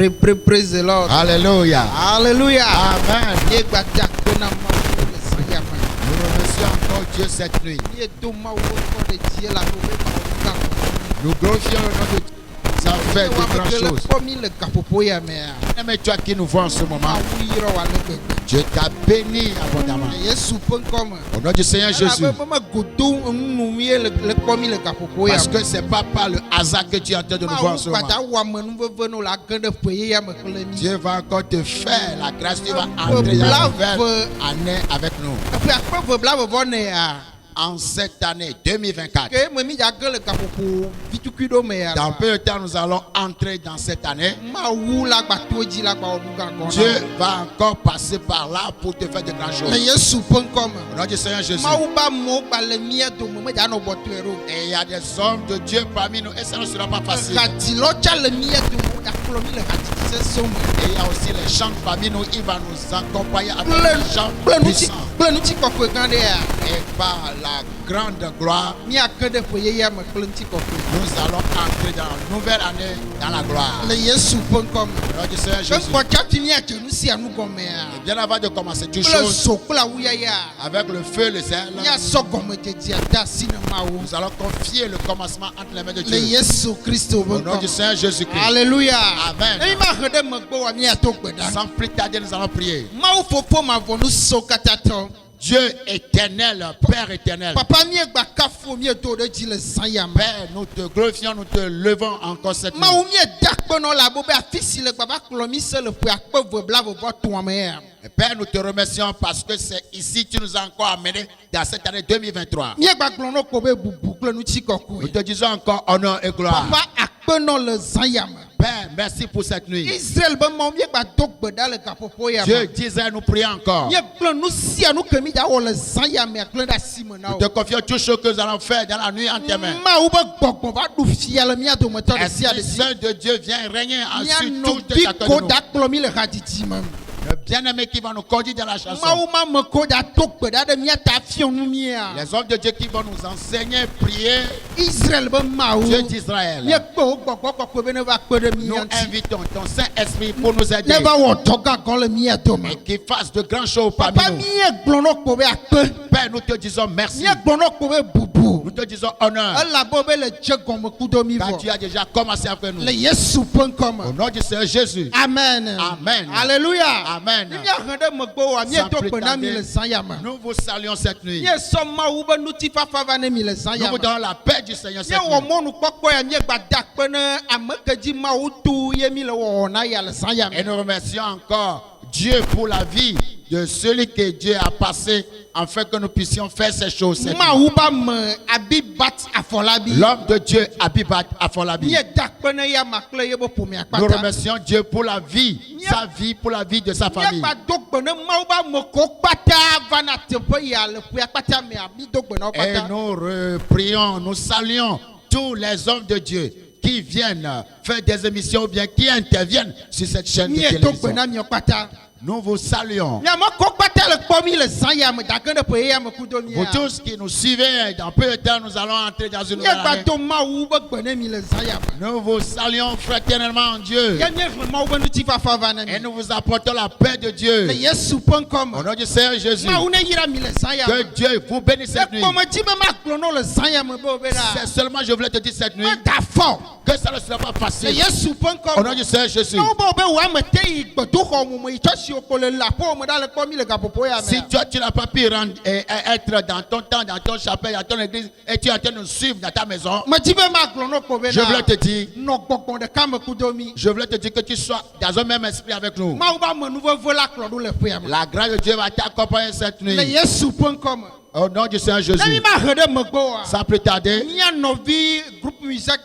Praise the Lord. Alléluia. Hallelujah. Amen. Ye gbadza kpe na Mawu le sanya me. Nous remercions encore Dieu cette nuit. Ye do Mawu kɔ ɖe dzi la ɖo be Mawu gakpɔ. Nous glorifions le nom de Dieu. Ça fait de grandes Le choses. kpɔ mi le gaƒoƒo ya mea. Mais toi qui nous vois en ce moment, Mawu yrɔ wa le gbegbe. Dieu t'a béni abondamment. Le Yesu ƒe ŋkɔ me. Au nom du Seigneur Jésus. Elabe me godo ŋu ye le kpɔ mi le gaƒoƒo ya Parce me. que c'est pas par le hasard que tu es en train de nous voir en ce Mawu gbadza moment. wɔ ame nuveve no le age ɖe ƒe ye ya me kple mi. Dieu va encore te faire la grâce. Tu vas entrer dans la nouvelle année avec nous. Eƒe akpe ve blavevɔ ne ya. En cette année 2024. Ke me mi dza ge le gaƒoƒo vitukui ɖo me ya. Dans peu de temps, nous allons entrer dans cette année. Mawu la gbato dzi la gba wɔ nu gagɔ. Dieu va encore passer par là pour te faire de grandes Le choses. Yesu ƒe ŋkɔ me. Au nom du Seigneur Jésus. Mawu ba amewo gba le mía dome me dza nɔ bɔtɔe ɖo. Et il y a des hommes de Dieu parmi nous et ça ne sera pas facile. Hadilɔ tsa le mía dome wo dza kplɔ mi le hadidi sesẽwo me. Et il y a aussi les chants parmi nous. Il va nous accompagner avec Kple les chants puissants. ŋutikɔkɔe gã ɖe ya. Et par la grande gloire, Míake ɖe ƒe yeyea me kple ŋutikɔkɔe. nous allons entrer dans la nouvelle année dans la gloire. Le Yesu ƒe ŋkɔ me. Au nom du Seigneur Ke Jésus. ŋkɔ tsafi míadze nu sia nu gɔmea. Et bien avant de commencer toute Kple chose, zo kple awuyaya. avec le feu, le zèle, Míasɔ gɔmedzedzea de asi ne Mawu. nous allons confier le commencement entre les mains de Le Dieu. Yesu Kristo ƒe Au nom ŋkɔ du me. Seigneur Jésus-Christ. Alléluia. Amen. Ne mi ma he ɖe megbe wa míato gbe ɖa. Sans plus tarder, nous allons prier. Mawu fofo mavɔ nu siwo katã tɔ. Dieu éternel, Père éternel. Papa míegba kafo míedo ɖe dzi le zã ya me. Père, nous te glorifions, nous te levons encore cette nuit. Mawu míeda kpenɔ le abo be afi si le gbava kplɔ mi se le ƒe akpe ve blavevɔ tɔ̃a me ya. Et Père, nous te remercions parce que c'est ici que tu nous as encore amenés dans cette année 2023. Míegba gblɔ no ko be bubu kple Nous ŋutikɔkɔe. te disons encore honneur et gloire. Papa akpenɔ le zã ya me. Père, merci pour cette nuit. Israel be Mawu míegba do gbe ɖa le gaƒoƒo ya Dieu me. disait, nous prions encore. Míegblẽ nu sia nu ke mi dza wɔ le zã ya me agblẽ ɖe asi me na Nous wo. te confions tout ce que nous allons faire dans la nuit en tes mains. Mawu be gbɔgbɔ va ɖu fia le mía dometɔ ɖe sia ɖe Esprit si. Saint de Dieu vient régner Mía ensuite tout nɔvi chacun ko de nous. da kplɔ mi le hadzidzi me. Le bien-aimé qui va nous conduire dans la chanson. Mawu ma me ko da to gbe ɖa ɖe mía ta fiɔ nu mía. Les hommes de Dieu qui vont nous enseigner, prier. Israel be Mawu. Dieu d'Israël. Míekpe wo gbɔgbɔ kɔkɔe be ne va kpe ɖe Nous mía ŋuti. invitons ton Saint-Esprit pour nous aider. Ne va wɔ dɔ gãgã le mía dome. Et qu'il fasse de grandes choses parmi Papa nous. míegblɔ no kpo be akpe. Père, nous te disons merci. Míegblɔ no kpo be bubu. Nous te disons honneur. Elabo be le dze gɔme kudo mi Car vɔ. tu as déjà commencé avec nous. Le Yesu ƒe ŋkɔ Au me. nom du Seigneur Jésus. Amen. Amen. Alléluia. Amen. Ne míahe ɖe megbe wa Sans míedo plus gbe na mi tarder, le zã ya me. nous vous saluons cette nuit. Míesɔ Mawu be ŋutifafa va ne mi le zã Nous ya vous me. donnons la paix du Seigneur cette Míewɔ nuit. mɔnukpɔkpɔ ya míegba da kpe ne ame ke dzi Mawu tu ye mi le wɔwɔ na ya le zã ya Et me. nous remercions encore Dieu pour la vie de celui que Dieu a passé afin que nous puissions faire ces choses cette nuit. Mawu ba me Abibat Afɔlabi. L'homme de Dieu, Abibat Afolabi. Míeda kpe ne ya ma kple ye be ƒomea Nous kpata. remercions Dieu pour la vie, sa vie, pour la vie de sa famille. Míegba do gbe ne Mawu ba me ko kpata va na teƒe ya le ƒea kpata mea mi do gbe na wo Et kpata. nous prions, nous saluons tous les hommes de Dieu qui viennent faire des émissions ou bien qui interviennent sur cette chaîne de Míedo gbe télévision. na miɔ kpata. Nous vous saluons. Miame ko kpata le kpɔ mi le zã ya me dage ɖe ƒe ye ya me kudo Vous mia. tous qui nous suivez, dans peu de temps, nous allons entrer dans une nouvelle Míegba année. do Mawu be gbe ne mi le zã ya me. Nous vous saluons fraternellement en Dieu. Ye míehlẽ Mawu be ŋutifafa va ne Et mi. nous vous apportons la paix de Dieu. Le Yesu ƒe ŋkɔ Au me. nom du Seigneur Jésus. Mawu ne yra mi le zã ya Que me. Dieu vous bénisse cette nuit. Ekpɔme dzi be magblɔ no le zã ya me be o be C'est ɖa. seulement, je voulais te dire cette nuit, Meda fɔ. que ça ne sera pas Le facile. Yesu ƒe ŋkɔ Au nom me. du Seigneur Jésus. Ne wo be o be wòa me te yi gbedoxɔ mume yi tsɔ si wokɔ le aƒewo me ɖa le kpɔ mi le gaƒoƒo ya Si me. toi, tu n'as pas pu être dans ton temps, dans ton chapelle, dans ton église, et tu es en train de nous suivre dans ta maison, Medzi be magblɔ no kpo be je voulais te ɖa. dire, Nɔ gbɔgbɔ ɖeka me kudo mi. je voulais te dire que tu sois dans un même esprit avec nous. Mawu be amenuveve la kplɔ ɖo le ƒea me. La grâce de Dieu va t'accompagner cette Le nuit. Yesu ƒe ŋkɔ me. Au nom du Seigneur Ne mi Jésus. ma he ɖe megbe oa. Sans plus tarder, Mía nɔvi groupe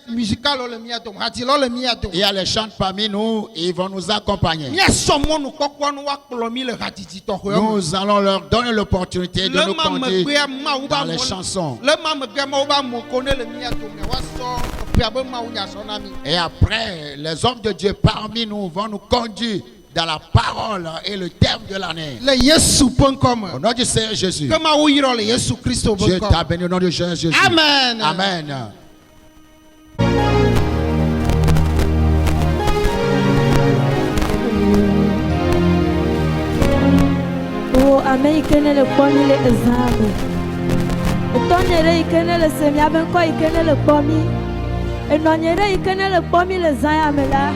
musical le mía dome, hadzilɔ le mía dome. il y a les chants parmi nous, ils vont nous accompagner. Míasɔ mɔnukpɔkpɔ ne woakplɔ mi le hadzidzi tɔxɔewo me. Nous allons leur donner l'opportunité de Le nous ma conduire megbea Mawu dans ba les mo. chansons. Le ma megbea Mawu ba mo ko ne le mía dome woasɔ ƒea be Mawu nyasɔ na mi. Et après, les hommes de Dieu parmi nous vont nous conduire dans la parole et le terme de l'année. Le Yesu ƒe ŋkɔ Au me. nom du Seigneur Jésus. Que Mawu yrɔ le Yesu Kristo ƒe Dieu ŋkɔ t'a me. béni au nom du Seigneur Jésus. Amen. Amen. Américaine le pomi le examen. Tonere ikene le semia ben ko ikene le pomi. E nonyere ikene le pomi le zaya mela.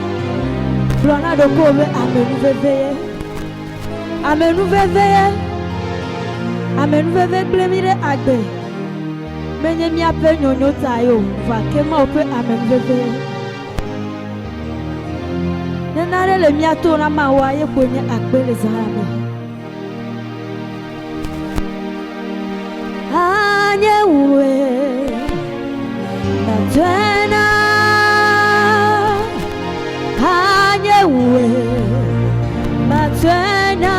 Blona do ko be amenu veveye. Amenu veveye. Amenu veve blemire agbe. Menye mi ape nyonyo tayo. Va kema ope amenu veveye. Nenare le miato na mawaye kwenye agbe le zaya mela. Anyewe Matwena Anyewe Matwena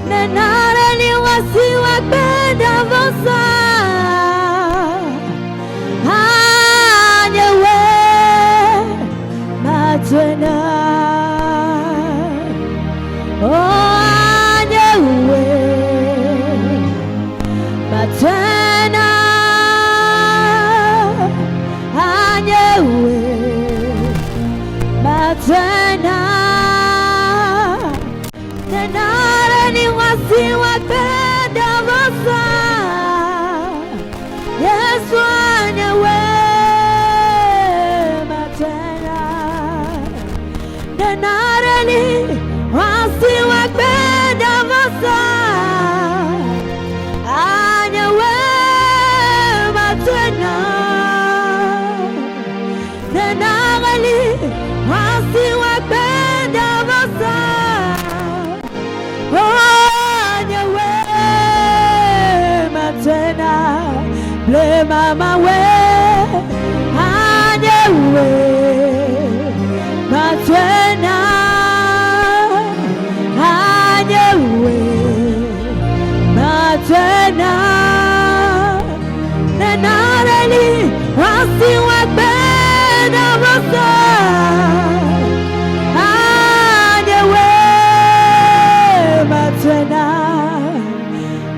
Nenare ni wasiwa benda vosa Anyewe Matwena Anyewe Matwena Anyewe Matwena Nenare ni wasiwa benda vosa Yesu anyewe Matwena Nenare ni wasiwa benda vosa Le mama we anyewe Matwena anyewe Matwena Nenareli wasiwa bena vosa anyewe Matwena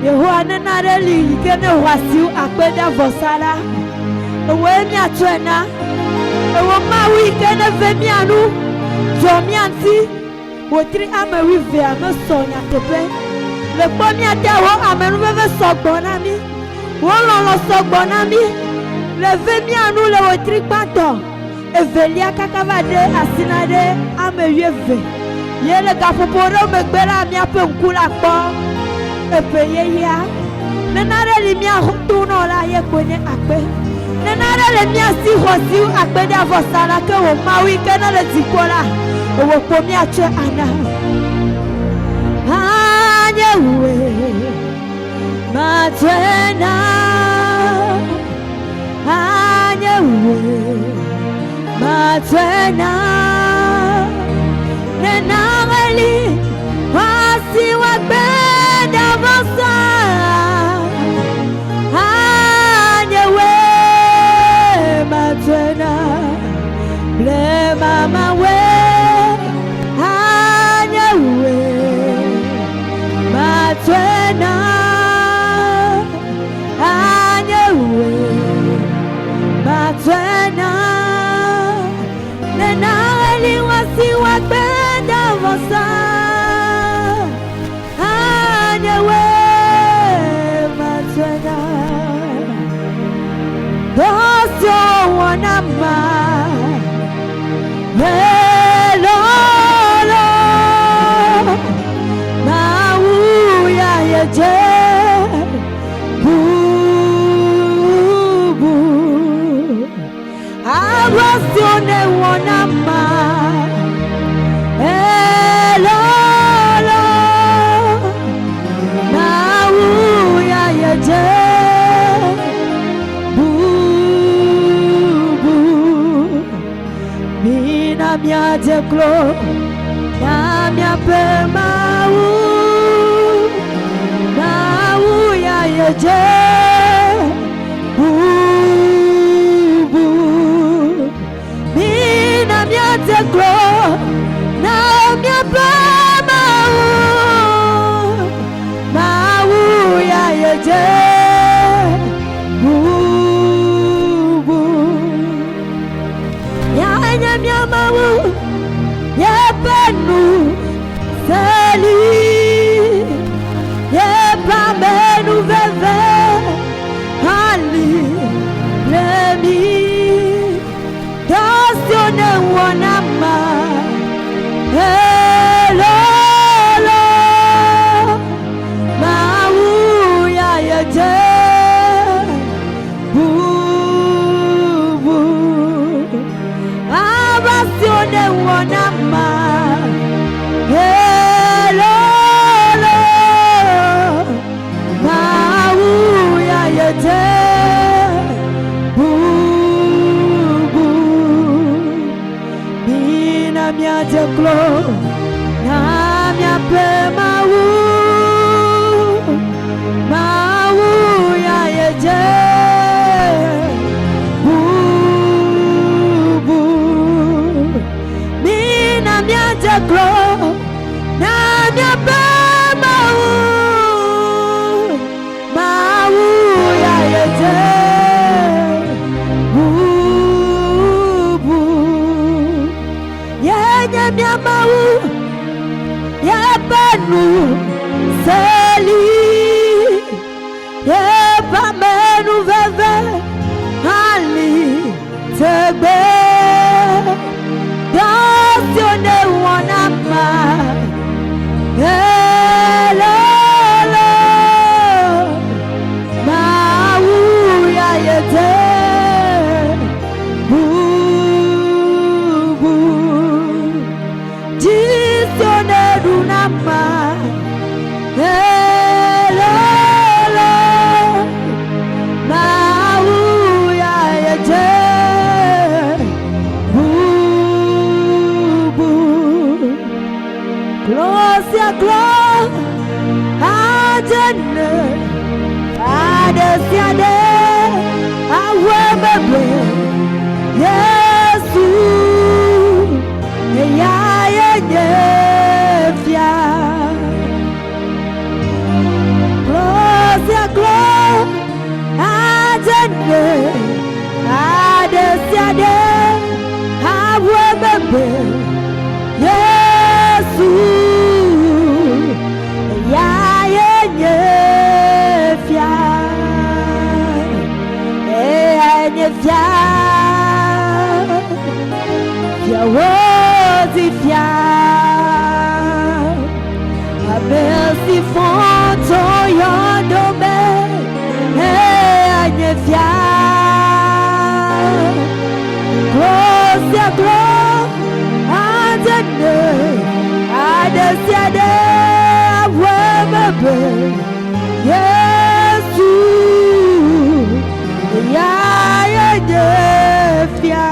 Yehoana nareli kene wasiu akpeda vosala ewe mi atwena ewe mawi kene vemianu jomianti wotri amewi ve ame sonya tepe le pomi atewo amenu veve sogbona mi wololo sogbona mi le vemianu le wotri pato evelia kakavade asinade amewi ve yele gafoporo megbera mi ape nkula kpo epeye ya nenare li mia tuno la ye kwenye akpe nenare le mia si hosi akpe da vosala ke wo mawi ke na le dikola wo pomi ache ana anyewe Matwena anyewe Matwena nenare li wasi wakbe Vosa anyewe Matwena ble mama we anyewe Matwena anyewe Matwena nenali wasi wakbenda vosa Matwena Dosyo wanama Melolo Mauya yeje Bubu Abasyo ne wanama Mia deklo na mia pema u ya yeje bu mina mia deklo na mia pema u ya yeje bu ya mia mau ya penu sali Yenu Seli Yepamenu Veve Ali Tebe Dasione Wanama Hello Mauya Yete Dunama, hello, Mauya Yete, close ya close, Adene, Adesiade, Awebebe, Yesu, Yaya. Close ya close, Adene, Adesiade, Awebebe, Yesu, Yanyefia, Yanyefia, Yawozifia. Merci fonto yondome anyefia Glosia glo adene adesiade awemebe Yesu ya anyefia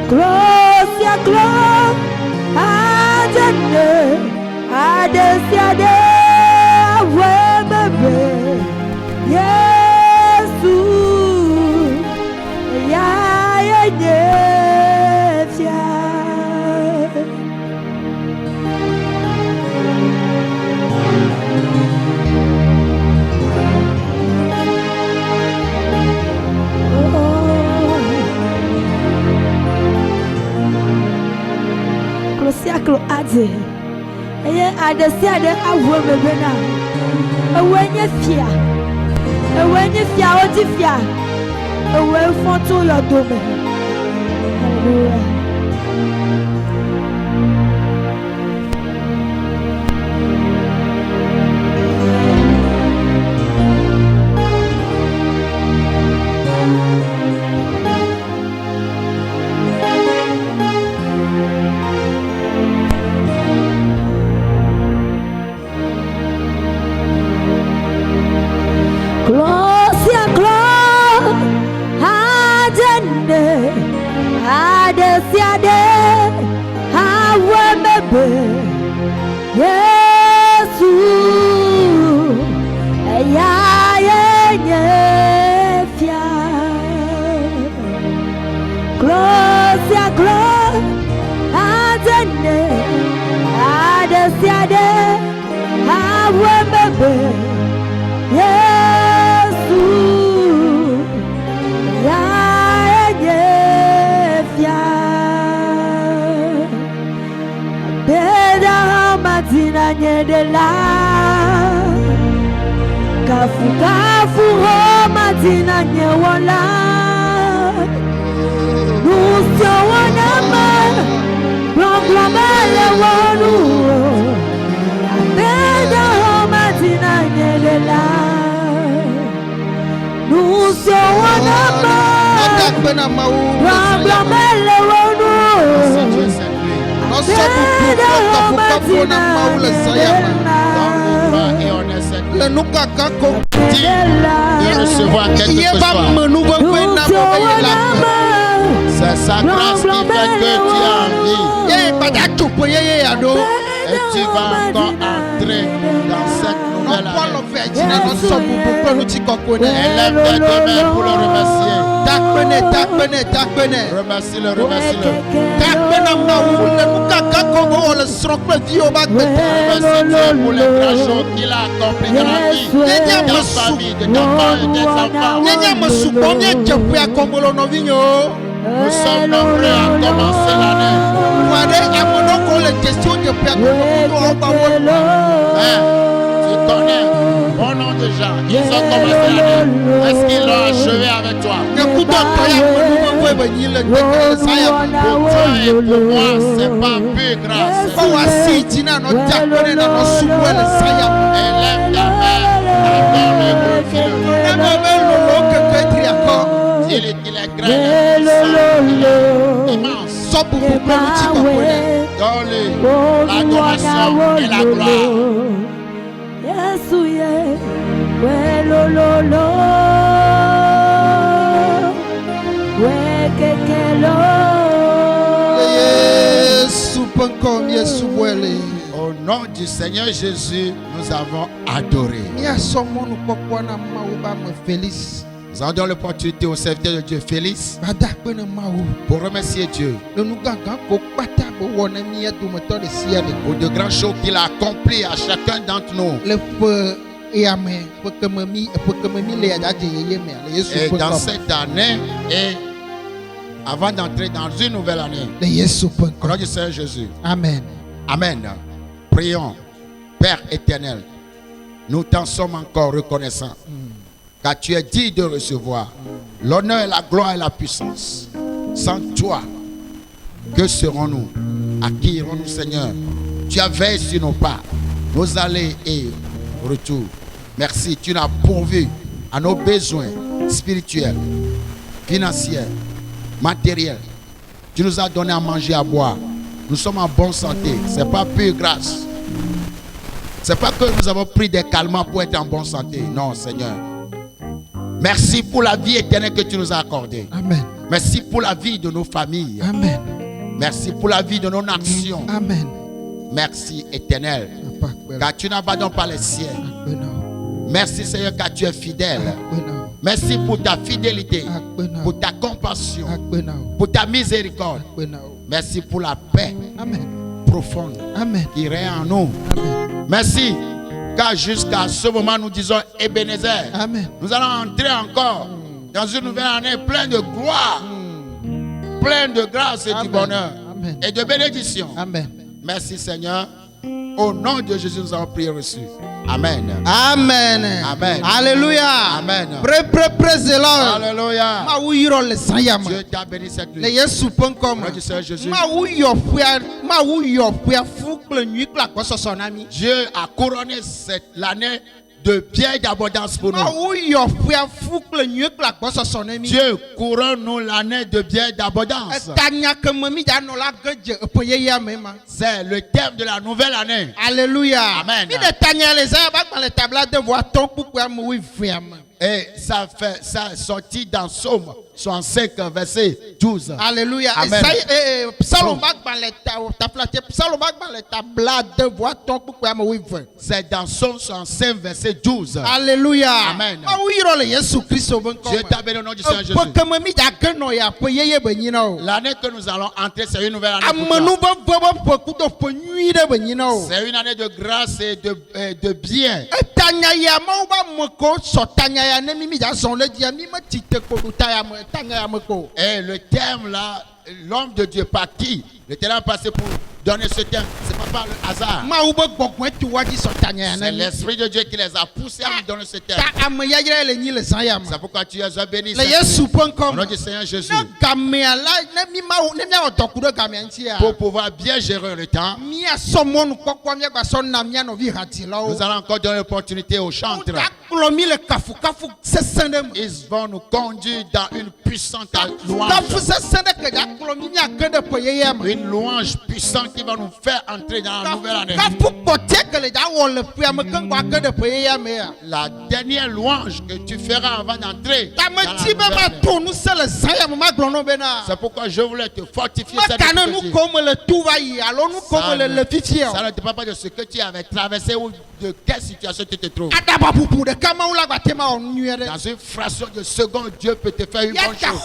Glosia glo Adesiade awemebe Yesu ya yenyefia Closiaclo ade Eye adesiade awemebe na ewenye fia odifia ewe fonto yodome Hallelujah Adesiade awemebe Yesu ya yenyefia Close ya close Adene Adesiade awemebe Yesu ya Matina nyedela Kafu ho matina nyewola Nusyo wanama Blomele wonu Abeda ho matina nyedela Nusyo wanama Blomele wonu Le nuka kako de recevoir quelque chose. C'est sa grâce qui fait que tu as envie. Et tu vas encore entrer dans cette nouvelle année. Élève tes deux mains pour le remercier. Remercie-le. Remercie-le pour les grands jours qu'il a accomplis dans la vie de ta famille, de ta femme et des enfants. Nous sommes nombreux à commencer l'année. Tu connais bon nom de gens. Ils ont commencé à dire, est-ce qu'ils l'ont achevé avec toi? Pour toi et pour moi, c'est pas plus grâce. Élève ta mère, il est grand, immense. Donne-lui l'adoration et la gloire. Au nom du Seigneur Jésus, nous avons adoré. Nous avons donné l'opportunité au serviteur de Dieu Félix pour remercier Dieu pour de grandes choses qu'il a accomplies à chacun d'entre nous. Et dans cette année et avant d'entrer dans une nouvelle année, au nom du Seigneur Jésus. Amen. Amen. Prions. Père éternel, nous t'en sommes encore reconnaissants. Car tu es digne de recevoir l'honneur, la gloire et la puissance. Sans toi, que serons-nous? À qui irons-nous, Seigneur? Tu as veillé sur nos pas, nos allées et retours. Merci, tu nous as pourvu à nos besoins spirituels, financiers, matériels. Tu nous as donné à manger, à boire. Nous sommes en bonne santé. Ce n'est pas pure grâce. Ce n'est pas que nous avons pris des calmants pour être en bonne santé. Non, Seigneur. Merci pour la vie éternelle que tu nous as accordée. Amen. Merci pour la vie de nos familles. Amen. Merci pour la vie de nos nations. Amen. Merci éternel. Car tu n'abandonnes pas les siens. Merci Seigneur car tu es fidèle. Merci pour ta fidélité, pour ta compassion, pour ta miséricorde. Merci pour la paix profonde qui règne en nous. Merci car jusqu'à ce moment nous disons Ebenezer. Nous allons entrer encore dans une nouvelle année pleine de gloire, pleine de grâce et du bonheur et de bénédiction. Merci Seigneur. Au nom de Jésus, nous avons prié reçu. Amen. Amen. Amen. Alléluia. Amen. Praise the Lord. Alléluia. Dieu t'a béni cette nuit. Jésus. Au nom du Seigneur Jésus. Dieu a couronné l'année de biens d'abondance pour nous. Dieu couronne nous l'année de biens d'abondance. C'est le thème de la nouvelle année. Alléluia. Amen. Et ça sortit dans Somme 65 verset 12. Alléluia. Amen. C'est dans Somme 65 verset 12. Alléluia. Amen. Dieu t'a béni au nom du Seigneur Jésus. L'année que nous allons entrer, c'est une nouvelle année pour toi. C'est une année de grâce et de bien. Et le thème là, l'homme de Dieu par qui l'Éternel a passé pour donner ce thème, c'est pas par le hasard. C'est l'Esprit de Dieu qui les a poussés à nous donner ce thème. C'est pourquoi tu es béni. Au nom du Seigneur Jésus. Pour pouvoir bien gérer le temps, nous allons encore donner l'opportunité aux chantres. Ils vont nous conduire dans une puissante louange. Une louange puissante qui va nous faire entrer dans la nouvelle année. La dernière louange que tu feras avant d'entrer dans la nouvelle année. C'est pourquoi je voulais te fortifier cette ça ne dépend pas de ce que tu avais traversé ou de quelle situation tu te trouves. Dans une fraction de seconde, Dieu peut te faire une bonne chose.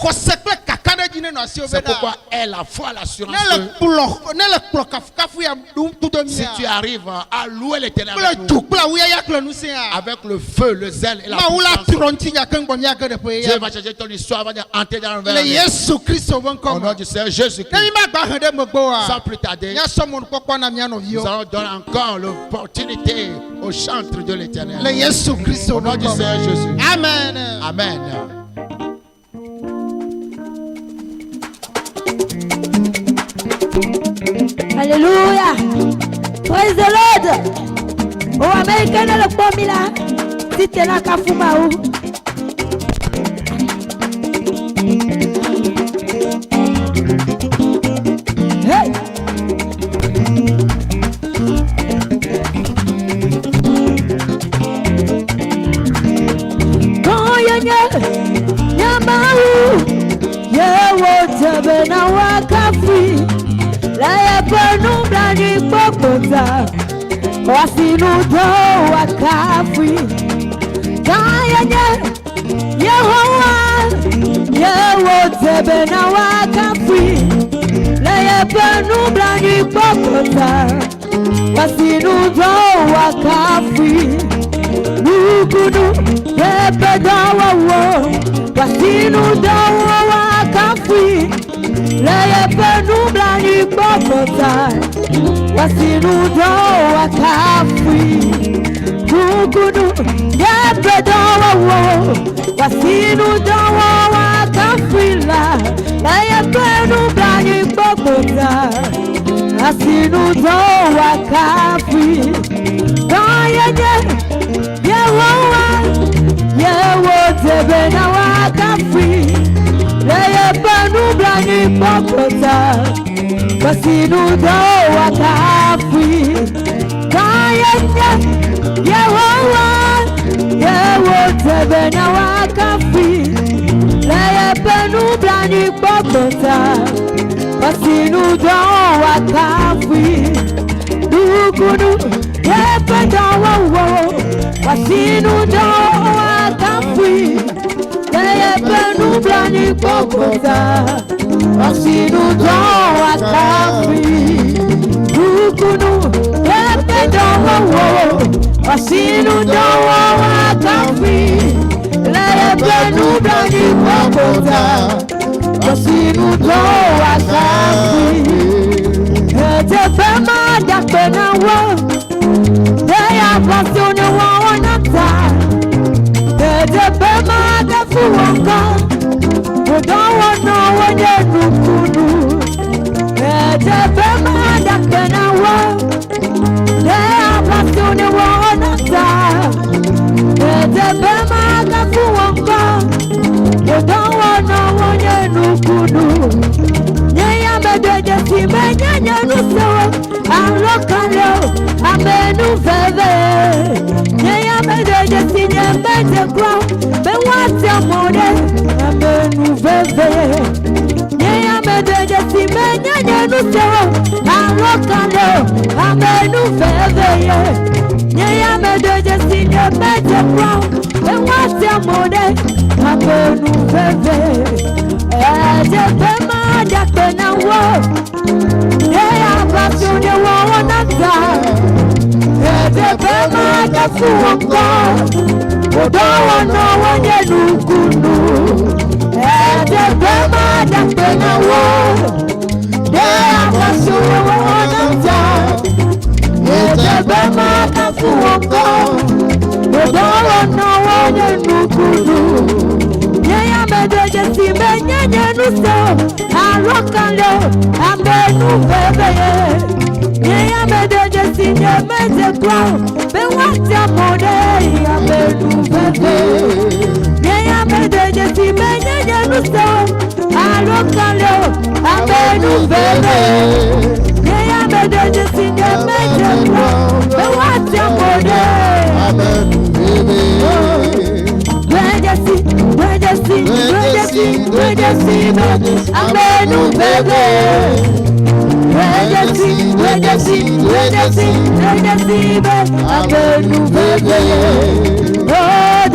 C'est pourquoi quoi est la foi, l'assurance Ne le kplɔ kafukafu ya tout de si tu arrives à louer l'Éternel kple avec dzo nous, kple awuya ya kple ŋusẽ avec le feu, le zèle et la mawu la puissance, trɔ ŋuti nyake ŋgbɔ miage ɖeƒe Dieu ya va changer ton histoire, va entrer dans le le verre. Yesu Kristo ƒe Au ŋkɔ nom me du Seigneur ne Jésus-Christ, mi magba he ɖe megbe sans oa plus tarder, míasɔ mɔnukpɔkpɔ na mía nous nɔviwo allons donner encore l'opportunité au chantre de l'Éternel. le Yesu Kristo Au nom ƒe du ŋkɔ Seigneur Jésus. me amen. Amen. Alléluia. Praise the Lord. Oh, Américain, le pomme là. Si t'es là, Kafumaou. Hey. Quand Yamaou, Yewotebe na wakafi. La yepenu blani popota. Wasinu do wakafi. Kayanye Yehowa Yewotebe na wakafi. La yepenu blani popota. Wasinu do wakafi. Nukunu yepedawa wo. Wasinu do wakafi. La yepenu blani popota. Wasinu do wakafi. Nukunu yepedawa wo. Wasinu do wakafi la yepenu blani popota. Wasinu do wakafi. Kayanye Yehowa Yewotebe na wakafi. Leyepenu blani popota. Wasinu do wakafi. Kayanye Yehowa Yewotebe na wakafi. Leyepenu blani popota. Wasinu do wakafi. Nukunu yepedawa wo. Wasinu do wakafi. Yepenu blani popota. Wasinu do wakafi. Nukunu yepedawa wo. Wasinu do wakafi. Yepenu blani popota. Wasinu do wakafi. Tefema dakpena wo. Deya pasione wo onata. Tefema defu wonka. Odawo no wonye nukunu. Tefema dakpena wo. Deya pasione wo onata. Tefema defu wonka. Odawo no wonye nukunu. Nyaya medoje si menyanya nusewo. Alokalo amenu veve. Nyaya medoje si nyemete kwa. Bewate amore amenu veve. Nyaya medoje si menyanya nusewo. Alokalo amenu veve. Nyaya medoje si nyemete kwa. Bewate amore amenu veve. Tefema dakpena wo. Deya pasione wo onata. Tefema defu wonka. Odawo no wonye nukunu. Tefema dakpena wo. Deya pasione wo onata. Tefema defu wonka. Odawo no wonye nukunu. Nyaya medoje si menyanya nuso. Alokalo amenu veve. Nyaya medoje si nyemete kwa. Bewate amore amenu veve. Nyaya medoje si menyanya nuso. Alokalo amenu veve. Nyaya medoje si nyemete kwa. Bewate amore amenu veve. Amenu bebe. Amenu bebe. Oh,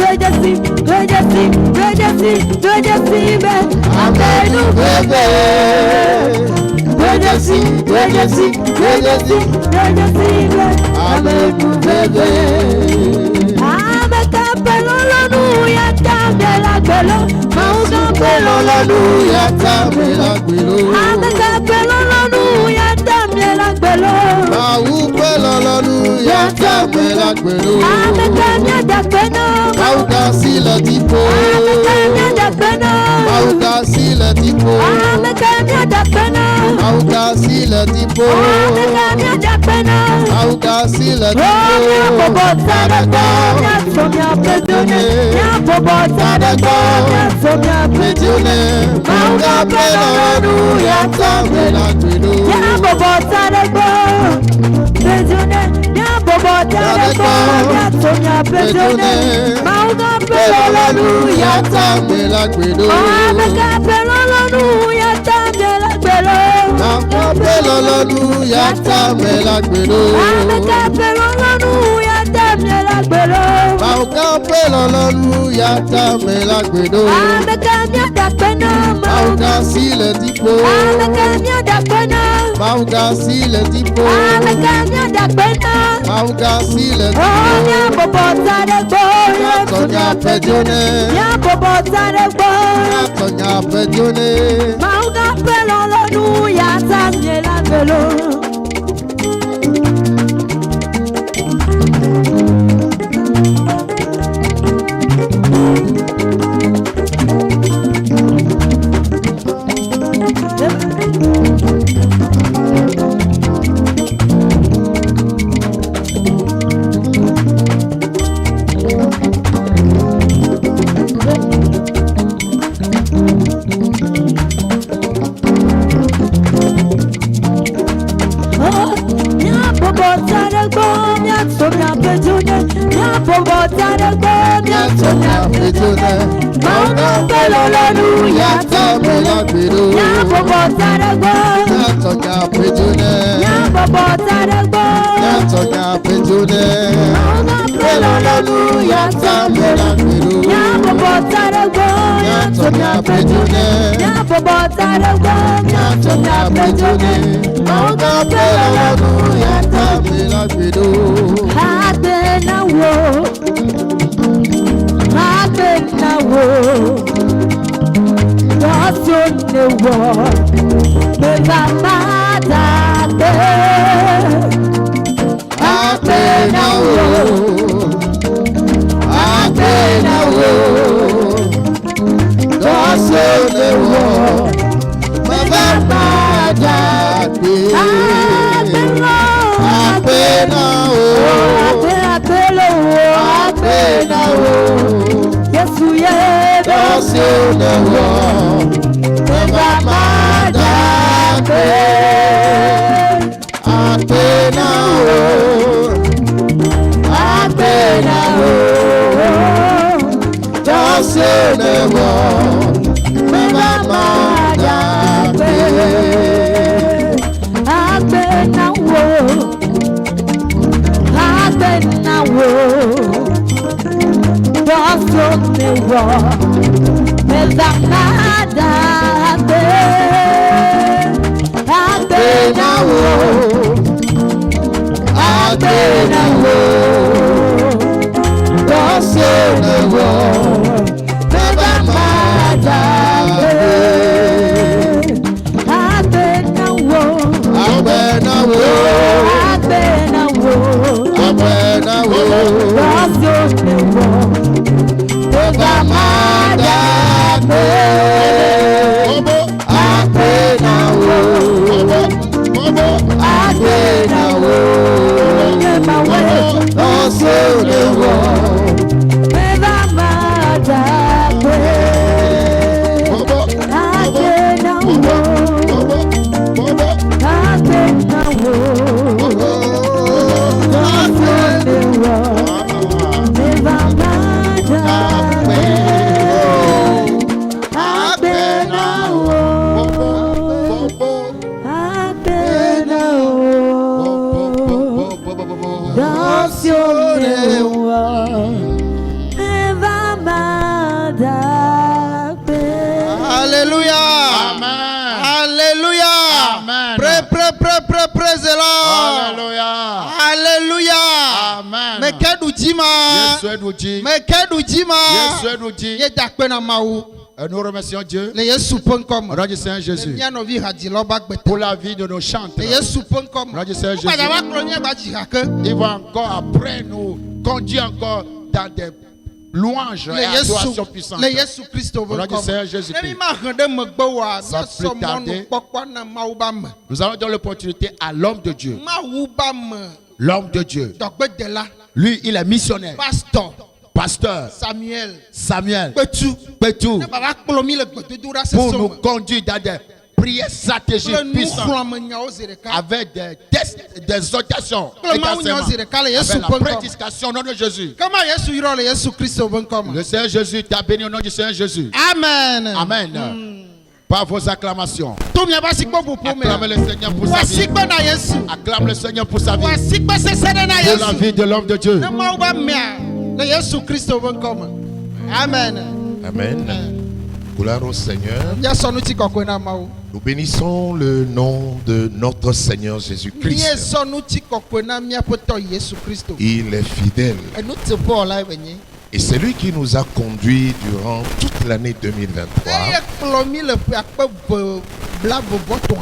Praise the Lord. Alléluia. Hallelujah. Amen. Mekedu jima. Yesu edouji. Mekedu jima. Yesu edouji. Ye dakpe na mawu. Et nous remercions Dieu Le Yesu ponkom. au nom du Seigneur Jésus Mia no vi haji loba gbeta. pour la vie de nos chantres. Le Yesu ponkom. Au nom du Seigneur Jésus. Kwa jawa klonya ba jihake. Il va encore après nous conduire encore dans des louanges Le et adorations Yesu. puissantes. Le Yesu Christo Au nom du ponkom. Seigneur Jésus-Christ. Nemi ma hande megbe wa. Sans Mia plus so tarder. monu pokwa na mawu ba me. Nous allons donner l'opportunité à l'homme de Dieu. Mawu ba me. L'homme de Dieu. Dogbe de la. Lui, il est missionnaire. Pasteur Pasteur Samuel. Samuel Petu. Petou Ne baba klomi le gbedodo ra se pour nous so. conduire dans des prières stratégiques Le nou puissantes khlo nya o zereka. avec des exhortations et Le mawu nya o d'enseignements. zereka le Avec Yesu la ponkom. prédication au nom de Jésus. Kama Yesu yiro le Yesu Christo ponkom. Le Seigneur Jésus t'a béni au nom du Seigneur Jésus. Amen. Amen. Par vos acclamations. To mi ba sikpo bu po me. Acclame le Seigneur pour Wa sa vie. sikpo na Yesu. Acclame le Seigneur pour sa vie. Wa sikpo sesere na Pour la Yesu. vie de l'homme de Dieu. Ne mawu ba mea le Yesu Christo ponkom. Amen. Amen. Gloire au Seigneur. Ya sonu ti kokwe na mawu. Nous bénissons le nom de notre Seigneur Mie Jésus-Christ. sonu ti kokwe na mia poto Yesu Christo. Il est fidèle. Enu te po la benye. Et c'est lui qui nous a conduits durant toute l'année 2023. Eye klomi le pe akpe bla bobo to.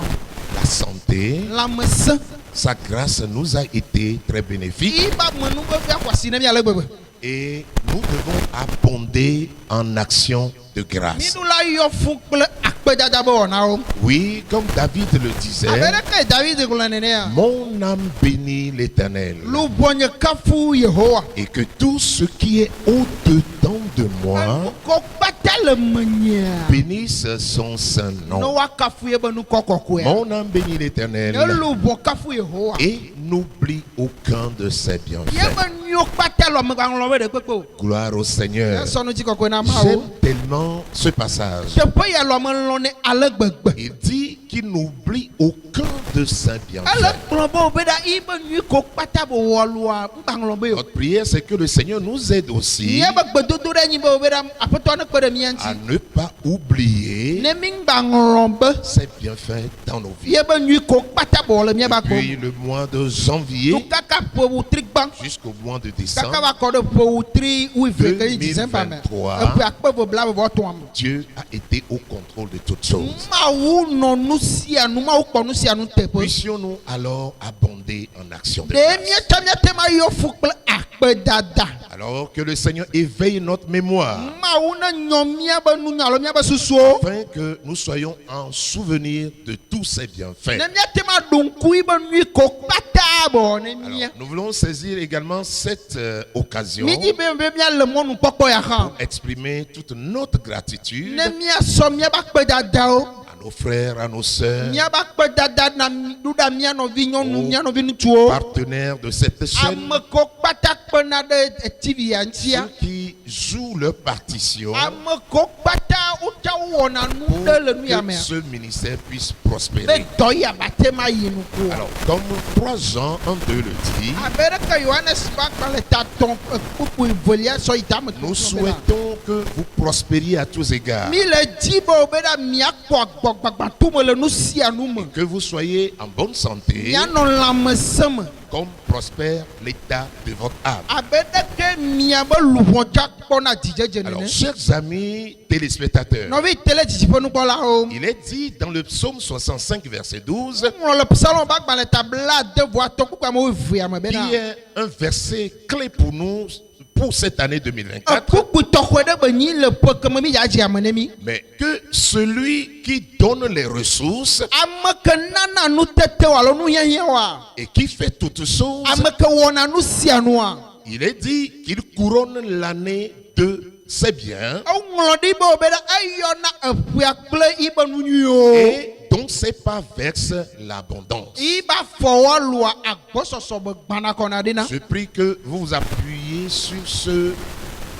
La santé, La mese. sa grâce nous a été très bénéfique. Iba menu be bia kwasi na mi ale bebe. Et nous devons abonder en action de grâce. Minula yo fun kple akpe dada be wona o. Oui, comme David le disait, Abere ke David ko lanene ya. mon âme bénit l'Éternel. Lu bonye kafu Yehowa. Et que tout ce qui est au-dedans de moi Ko patale menya. bénisse son saint No nom. wa kafu ye benu kokoko ya. Mon âme bénit l'Éternel Lu bon kafu Yehowa. et n'oublie aucun de ses Ye bienfaits. benu yo patale me kan lo we de pepe. Gloire au Seigneur. Ya sonu ti kokwe na ma J'aime o. tellement ce passage. Je peux y aller me lone ale gbegbe. Il dit qu'il n'oublie aucun de ses Ale bienfaits. klombo be da ibe nu ko pata bo wolwa mbang lo be yo. Notre prière, c'est que le Seigneur nous aide aussi Ye be gbedodo re nyi be be da apoto na kpere mi anti. à ne pas oublier Ne ming bang lombe. ses bienfaits dans nos vies. Ye be nu ko pata bo le mi ba ko. Depuis le mois de janvier Tu kaka po wu trik bang. jusqu'au mois de Kaka décembre, wa ko de po wu tri wu fe ke December me. 2023. E pe akpe bo bla bo to am. Dieu a été au contrôle de toutes choses. Ma wu no nu sia nu ma wu kpo nu sia nu te po. Puissions-nous alors abonder en action de De mi grâce. tamia te ma yo fu kple akpe dada. Alors que le Seigneur éveille notre mémoire Ma wu na nyomia be nu nyalo mia be susuo. afin que nous soyons en souvenir de tous ses bienfaits. Ne mia te ma donku be nu ko pata bo ne Alors, mia. nous voulons saisir également cette occasion Mi di be mia le mo nu pokpo ya ha. exprimer toute notre gratitude Ne mia so mia ba kpe dada o. à nos frères, à nos sœurs, Mia ba kpe dada na duda mia no vi nyonu mia no vi ntuo. partenaires de cette chaîne, Ame ko kpata kpe na de TV ya ntia. ceux qui jouent leur partition Ame ko kpata uta wona nu pour de le nu ya que me. ce ministère puisse Be prospérer. do ya ba te ma yinu ko. Alors, comme 3 Jean 1-2 le dit, Abere ka Yohanes ba ka le ta ton pupu volia so ita me. nous souhaitons que vous prospériez à tous égards, Mi le di bo be da mia ko gbagba tu me le nu sia nu me. que vous soyez en bonne santé, Mia no lame sem. comme prospère l'état de votre âme. Abede ke mia be luho ja ko na dijeje Alors, ne. chers amis téléspectateurs, No vi tele jijipo nu ko la o. il est dit dans le psaume 65, verset 12, On le psalm ba gba le tabla de voix to ku kwa mo vu ya me be qui na. est un verset clé pour nous pour cette année 2024. Kuku to ko de be ni le po ke mi ya ji amene mi. Mais que celui qui donne les ressources Ame ke nana nu tete wa lo nu yeye wa. et qui fait toutes choses, Ame ke wona nu sia nu a. il est dit qu'il couronne l'année de ses biens Ŋlɔ ɖi be wobe ɖe eyɔna eƒea kple ibe nu nyuiwo. et dont ses pas versent l'abondance. Iba fɔwɔ lua agbɔsɔsɔ be gbana kɔna ɖi na. Je prie que vous vous appuyez sur ce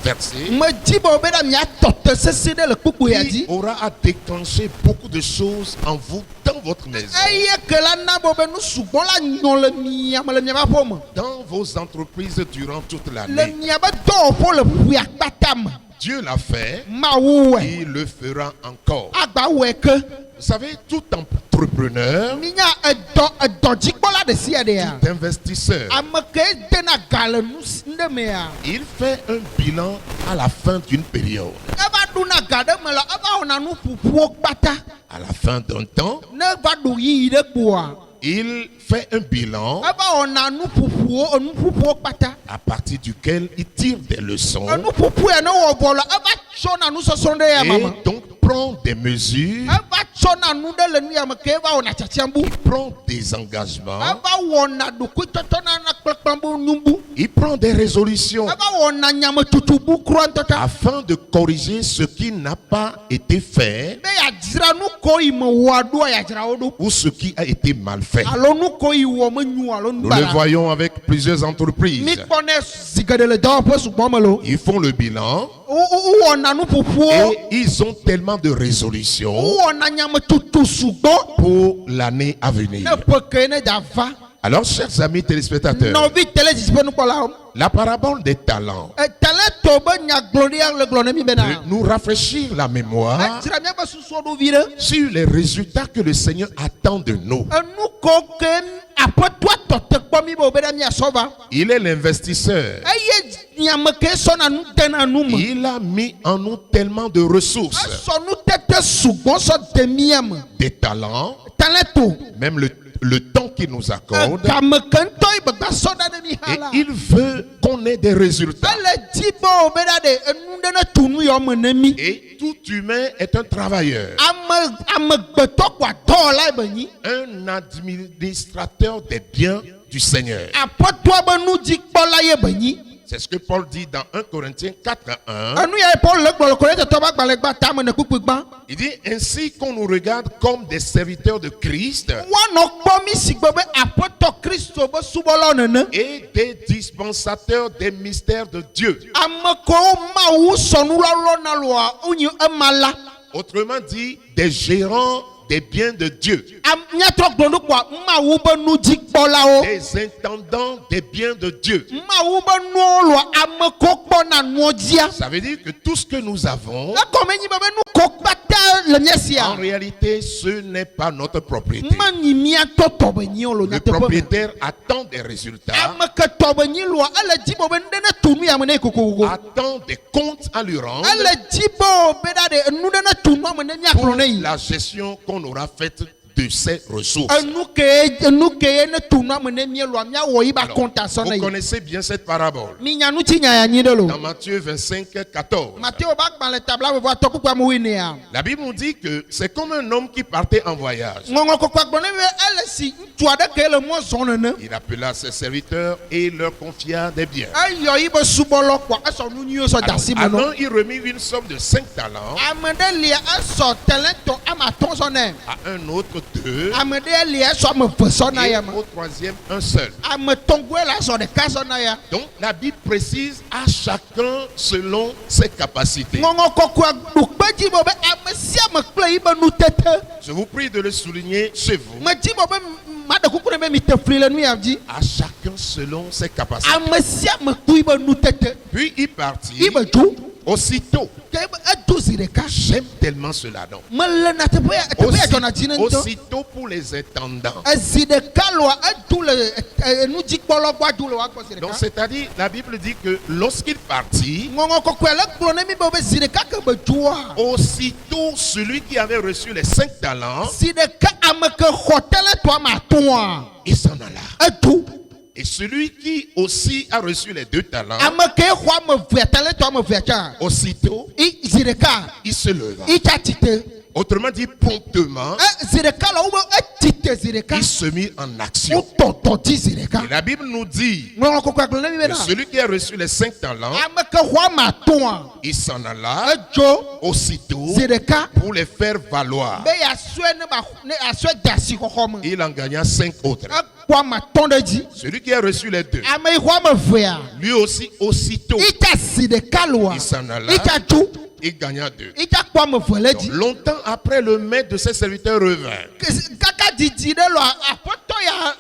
verset Me di be wobe ɖe miatɔ te sese ɖe le kpukpu ya qui dzi. aura à déclencher beaucoup de choses en vous dans votre maison, Eye ke la na be wobe nu sugbɔ la nyɔ le miame le miabe aƒe me. dans vos entreprises durant toute Le l'année. miabe dɔwɔƒo le ƒea kpata me. Dieu l'a fait, mawu wɛ il le fera encore. agba wɛ ke Vous savez, tout entrepreneur, minya edɔdzikpɔla de sia de ya tout investisseur, ame ke dena ga le nu ne mea il fait un bilan à la fin d'une période. eva ɖuna ga ɖe me la eva wɔna nu ƒuƒuwo kpata À la fin d'un temps, ne va ɖo yiyi ɖe kpoa il fait un bilan eva wɔna nu ƒuƒuwo kpata à partir duquel il tire des leçons enu ƒuƒu ya ne wɔ vɔ la eva tsɔna nusɔsrɔ̃ ɖe ya mama et donc prend des mesures, eva tsɔna nu ɖe le nu ya me ke eva wɔna tsatsiãbu prend des engagements, eva wɔna ɖokuitɔtɔ nana kplekpãbu nubu il prend des résolutions eva wɔna nyametutubu kura ŋutɔta afin de corriger ce qui n'a pas été fait be yadzra nu ko yi me wɔa ɖoa yadzra wo ɖo ou ce qui a été mal fait. alo nu ko yi wɔ menyo alo nu Nous le bala voyons avec plusieurs entreprises. mikpɔ ne zi geɖe le dɔwɔƒe sugbɔ me lo Ils font le bilan wɔna nu ƒuƒuwo et ils ont tellement de résolutions wɔna nyametutu sugbɔ pour l'année à venir. ne ƒe ke ne da va Alors, chers amis téléspectateurs, nɔvi tele dzidziƒe nukpɔlawo la parabole des talents talento be nyagblɔɖia le gblɔ ne mi peut bena nous rafraîchir la mémoire edzra miaƒe susuwo ɖo vi ɖe sur les résultats que le Seigneur attend de nous. enu ko ke aƒetɔa tɔte kpɔ mi be wo be ɖe miasɔ va Il est l'investisseur. eye nyame ke sɔna nu dena nu me Il a mis en nous tellement de ressources, esɔ nutete sugbɔ sɔ de mia me des talents, talento même le temps qu'il nous accorde. game ke ŋutɔ yi gbegba sɔ ɖa ɖe mi hã Et la il veut qu'on ait des résultats. ele dzi be wo be ɖa ɖe enu ɖe ne tu nu yɔ me ne mi Et tout humain est un travailleur, amegbetɔ kɔ dɔwɔla be nyi un administrateur des biens du Seigneur. aƒetɔa be nudzikpɔla ye be nyi C'est ce que Paul dit dans 1 Corinthiens 4:1. enu ya Paul le gblɔ le Korintɔtɔ ƒe agbalẽgba tame ne kpukpu gbã Il dit ainsi qu'on nous regarde comme des serviteurs de Christ woanɔ kpɔ mi si gbe be aƒetɔ Kristo be subɔlawo nene et des dispensateurs des mystères de Dieu. ame kewo Mawu sɔ nulɔlɔ na loa wonyi ema la Autrement dit, des gérants des biens de Dieu, miatrɔ gblɔ ɖo kpɔa Mawu be nudzikpɔlawo des intendants des biens de Dieu. Mawu be nuwo loa ame ko kpɔna nuwo dzia Ça veut dire que tout ce que nous avons, ekɔme nyi be nu ko kpata le mia en sia réalité, ce n'est pas notre propriété. menyi miatɔ tɔ be nyi o lo Le nyateƒe me propriétaire attend des résultats, ame ke tɔ be nyi loa ele dzi be ne ne tu nu ya me ne yi kokogo attend des comptes à lui rendre ele dzi be o be ɖa ɖe enu ɖe ne tu nua me ne pour miakplɔ ne yi la gestion qu'on aura faite de ces ressources. enu ke ye ne tu nua me ne mie loa miawɔ yi ba Alors, kɔnta sɔ ne vous yi connaissez bien cette parabole. mi nya nu tsi nya ya nyi ɖe lo Dans Matthieu 25:14. Matthieu ba gbalẽ tabla vɔ atɔ kpukpua me winea La Bible nous dit que c'est comme un homme qui partait en voyage. ŋɔŋɔ kɔkɔa gblɔ ne mi be ele si ŋutsu aɖe ke le mɔ zɔm nene Il appela ses serviteurs et leur confia des biens. eyɔ yi be subɔlɔ kpɔ esɔ nu nyuiwo sɔ de asi me nɔ Alors, il remit une somme de 5 talents, ame ɖe lia esɔ tɛlɛtɔ ame atɔ sɔ nɛ à un autre 2, ame ɖe lia esɔ ame eve sɔ na et ya me au troisième un seul. ame tɔngoe la esɔ ɖeka sɔ na ya Donc la Bible précise à chacun selon ses capacités. ŋɔŋɔ kɔkɔa ɖo kpedzi be ame sia ame kple yi be nutete Je vous prie de le souligner chez vous. medzi be maɖe kuku ne be mi te fli le nu ya dzi À chacun selon ses capacités. ame sia ame kpli be nutete Puis il partit yi be dzo aussitôt. ke edo zi ɖeka J'aime tellement cela donc. mele na teƒe ya dzɔna dzi ne ŋutɔ Aussitôt pour les intendants. ezi ɖeka loa edo le nudzikpɔlɔ gbɔ ado le woagbɔ zi Donc ɖeka c'est-à-dire, la Bible dit que lorsqu'il partit, ŋɔŋɔ kɔkɔe le gblɔ ne mi be zi ɖeka ke be dzoa aussitôt celui qui avait reçu les 5 talents, zi ɖeka ame ke xɔ tɛlɛtɔ ame atɔa il s'en alla. edo Et celui qui aussi a reçu les 2 talents, ame ke xɔ ame evea tɛlɛtɔ ame evea tsã aussitôt, zi ɖeka il se leva. itsa tite Autrement dit, promptement, zi ɖeka la wo be etite zi ɖeka il se mit en action. wotɔtɔ dzi zi Et ɖeka la Bible nous dit ŋɔŋɔ kɔkɔe gblɔ ne mi que bena celui qui a reçu les 5 talents, ame ke xɔ ame atɔa il s'en alla edzo aussitôt zi ɖeka pour les faire valoir. be yasɔe ne asɔe de asi xɔxɔ me Il en gagna 5 autres. ekpɔ ame atɔ ɖe dzi Celui qui a reçu les 2, ame yi xɔ ame evea lui aussi aussitôt, itsa zi ɖeka loa il s'en alla itsa dzo Il gagna 2. Ita kpɔ ame eve le Donc, dzi. longtemps après, le maître de ses serviteurs revint. Kaka didi ɖe lɔ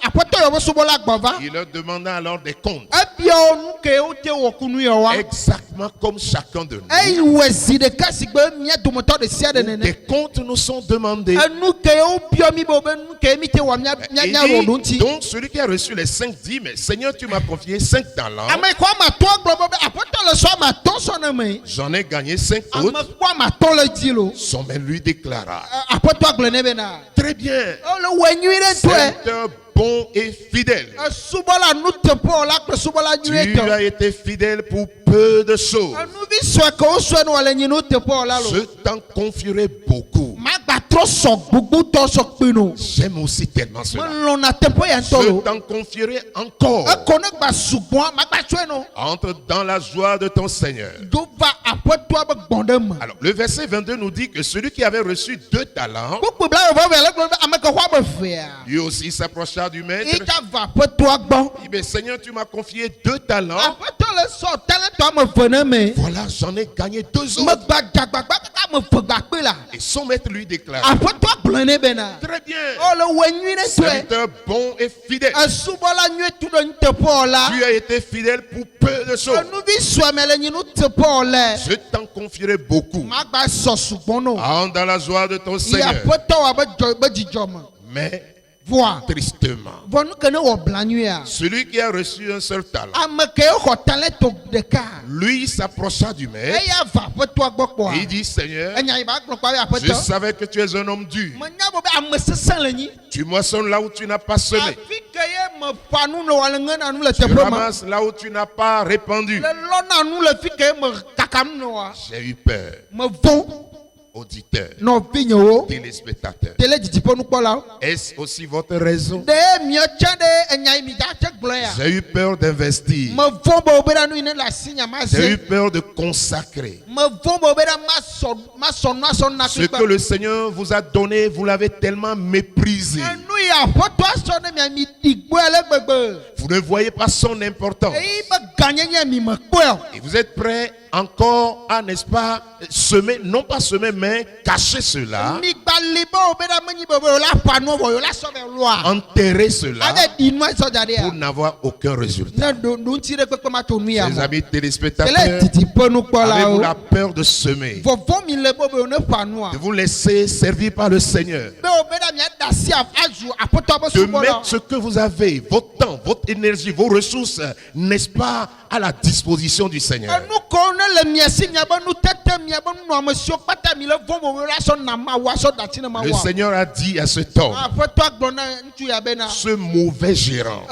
aƒetɔ ya wo subɔla gbɔ va. Il leur demanda alors des comptes. Ebia wo nu ke wote wɔ kunu ya wa. Exactement comme chacun de nous. Eyi wɔ zi ɖeka si gbe mía dometɔ ɖe sia ɖe Des nene. comptes nous sont demandés. Enu ke wo biɔ mi be nu ke mi te wɔ mía Et wɔ il ɖo dit, ŋuti. donc celui qui a reçu les 5 dit, mais Seigneur, tu m'as confié 5 talents. Ame kɔ amatɔ gblɔ be aƒetɔ le sɔ amatɔ sɔ ne me. J'en ai gagné 5 Ame autres. kɔ amatɔ le dzi lo. Son maître lui déclara, Aƒetɔ gblɔ ne be na. très bien, Ole wɔ nyui ɖe tɔɛ. serviteur bon et fidèle. Subɔla nuteƒe la kple subɔla nyui Tu tɔ. as été fidèle pour peu de choses. Enuvi sue ke wosue ne wòle nyi nuteƒe la lo. Je t'en confierai beaucoup. Magbatrɔ sɔ gbogbotɔ sɔ kpino. J'aime aussi tellement cela. Melɔna teƒe ya ŋutɔ Je lo. t'en confierai encore. Eko ne gba sugbɔn magbatsɔe no. Entre dans la joie de ton Seigneur. Do va aƒetɔa be gbɔn ɖe me. Alors, le verset 22 nous dit que celui qui avait reçu 2 talents, Kpukpu bla yɔ vɔ le gblɔ be ame ke xɔ ame vea. lui aussi s'approcha du maître. Ita va aƒetɔa gbɔ. Il dit, mais Seigneur, tu m'as confié 2 talents. Aƒetɔ le sɔ talentɔ ame eve ne me. Voilà, j'en ai gagné 2 Me autres. gba dzagbagba kaka ame eve gba kpe la. Et son maître lui déclare, Aƒetɔa gblɔ ne be na. très bien, Ole wɔ nyui ɖe tɔɛ. serviteur bon et fidèle. Esubɔla nyui tu ɖe nuteƒe la. Tu as été fidèle pour peu de choses. Enuvi sue me le nyi nuteƒe le. Je t'en confierai beaucoup. Magba sɔ sugbɔn no. Entre dans la joie de ton Yi Seigneur. aƒetɔ wa be dzidzɔ me. Mais Voa. tristement, Vɔ nu ke ne wɔ blanuyia. celui qui a reçu un seul talent, Ame ke xɔ talento ɖeka. lui s'approcha du maître. Eya va aƒetɔa gbɔ Et il kpɔa. dit, Seigneur, Enya yi ba gblɔ kpɔ be je aƒetɔ. savais que tu es un homme dur. Menya be ame sesẽ le nyi. Tu moissonnes là où tu n'as pas semé. Afi ke ye me ƒa nu le wale ŋena nu le Tu teƒe me. ramasses là où tu n'as pas répandu. Le lɔna nu le fi ke ye me kakam ne wa. J'ai eu peur. Me vɔ̃. Auditeurs, Nɔvi nye wo. téléspectateurs. Tele dzidziƒe nukpɔlawo. Est-ce aussi votre raison? Ɖe mietsɛ ɖe enya yi mi da tse gblɔ ya. J'ai eu peur d'investir. Me vɔ̃ be wo be ɖa nu yi ne le asi nya ma J'ai eu se. peur de consacrer. Me vɔ̃ be wo be ɖa masɔ nu asɔ na Ce que le Seigneur vous a donné, vous l'avez tellement méprisé. Enu yi aƒetɔ asɔ ne mia mi ɖi gbɔe le gbegbe. Vous ne voyez pas son importance. Eyi be gãnyenye mi me kpɔe o. Et vous êtes prêts encore à, n'est-ce pas, semer, non pas semer, mais cacher cela, Mi gba li be wo be ɖa menyi be wo la ƒa nu vɔ wo la sɔ be loa. enterrer cela Ade ɖi nu sɔ da ɖe pour ya. n'avoir aucun résultat. Ne ɖo ŋuti ɖe kpekpe ma to nu ya Mes me. amis Tele téléspectateurs, didiƒe nukpɔlawo. avez-vous la peur de semer, Vɔvɔ mi le be wo ne ƒa nua. de vous laisser servir par le Seigneur, Be wo be ɖa mia da asi azu aƒetɔ be de subɔla. mettre ce que vous avez, votre temps, votre énergie, vos ressources, n'est-ce pas, à la disposition du Seigneur. Enu ko ne le mia si miabe nutete miabe nunɔamesiwo kpata mi le vɔm wo la sɔ na ma wa sɔ dati ne ma Le wa. Seigneur a dit à cet homme, Aƒetɔ gblɔ na ŋutsu ya be na. ce mauvais gérant,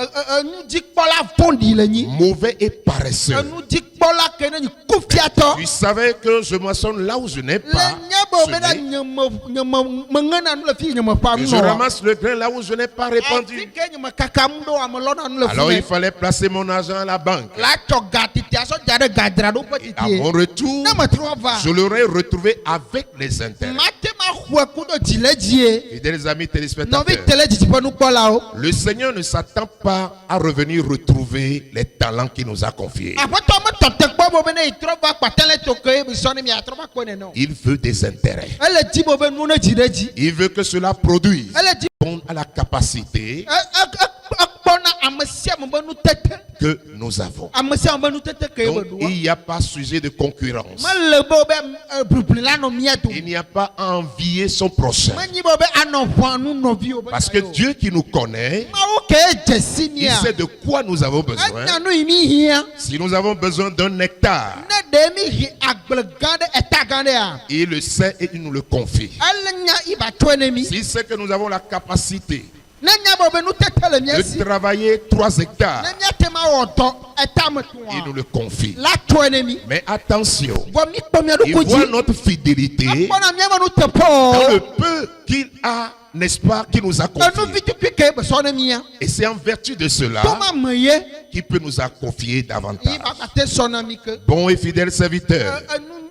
Enudzikpɔla vɔ̃ɖi le nyi. mauvais et paresseux, Enudzikpɔla ke ne nyi kufiatɔ. tu savais que je moissonne là où je n'ai Le pas nye be wo be ɖa semé, nye me ŋena nu le fi nye me ƒa que nu je nɔ wa. ramasse le grain là où je n'ai pas Afi répandu. ke nye me kakam ɖo ame lɔna nu le Alors fi il me. fallait placer mon argent à la banque. La tsɔ ga titi asɔ da ɖe gadzraɖoƒe À mon titi. retour, Ne me trɔ va. je l'aurais retrouvé avec les intérêts. Mate ma xɔe kuɖo dzi le dzie. Fidèles amis Nɔvi téléspectateurs, tele dzidziƒe nukpɔlawo. le Seigneur ne s'attend pas à revenir retrouver les talents qu'il nous a confiés. Aƒetɔ me tɔte kpɔ bo be ne yi trɔ va kpata le to ke bi sɔ ne mi atrɔ va kpɔ nene o. Il veut des intérêts. Ele dzi bo be nu ne dzi ɖe dzi. Il veut que cela produise. Ele dzi Répondre à la capacité ekpɔna ame sia ame be nutete. que nous avons. Ame sia ame be nutete ke ye Donc, be il ɖoa. n'y a pas sujet de concurrence. Mele be wo be blibli la nɔ mia Il dome. n'y a pas à envier son prochain. Menyi be wo be anɔ ƒã nu nɔviwo be. Parce que Dieu qui nous connaît, Mawu ke dze si il mia. sait de quoi nous avons besoin. Enya nu yi mi hiã. Si nous avons besoin d'un nectar, Ne ɖe mi hi agble gã ɖe eta gã ɖea. il le sait et il nous le confie. Ele nya i ba tɔe ne mi. S'il sait que nous avons la capacité Ne nya be wo be nutete le mia si. de travailler 3 Ne hectares, mia te ma wɔ dɔ eta me il nous tɔa. le confie. La tɔe ne mi. Mais attention, Vɔ mi kpɔ mia il ɖokui voit dzi. notre fidélité Ekpɔna miabe nuteƒe dans le o. peu qu'il a, n'est-ce pas, qu'il nous a confié. Enuvi tukui ke be sɔ ne mia. Et c'est en vertu de cela Toma me ye. qu'il peut nous a confié Yi davantage. ba kate sɔ na mi ke. Bon et fidèle serviteur,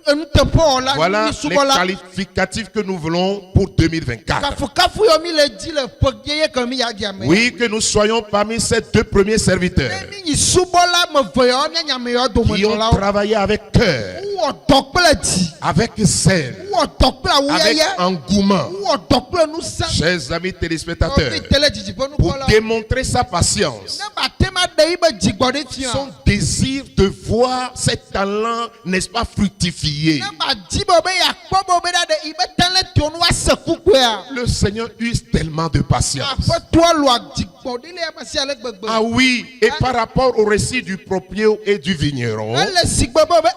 Enuteƒe la voilà nu les subɔla. qualificatifs que nous voulons pour 2024. Kafukafu yɔ mi le dzi le ƒe yeye ke mi ya di ame. Oui, que nous soyons parmi ces 2 premiers serviteurs Ne mi yi subɔla me ve yawo mia nya me yawo qui ont dometɔlawo. travaillé avec cœur, wɔ dɔ kple dzi. avec zèle, Wɔ dɔ kple avec awuyɛyɛ. engouement. Wɔ dɔ kple nusẽ. Chers amis téléspectateurs, Ovi tele dzidziƒe pour nukpɔlawo. démontrer sa patience, Ne bate ma ɖe yi be dzigbɔɖi fia. son désir de voir ses talents, n'est-ce pas, fructifier. Ne ba dzi be yakpɔ be ɖa ɖe yi be talentiwo nu woase kukua. Le Seigneur use tellement de patience. Aƒetɔa lo dzigbɔɖi le eme sia le gbegbe. Ah oui, et par rapport au récit du proprio et du vigneron, Ele sigbe be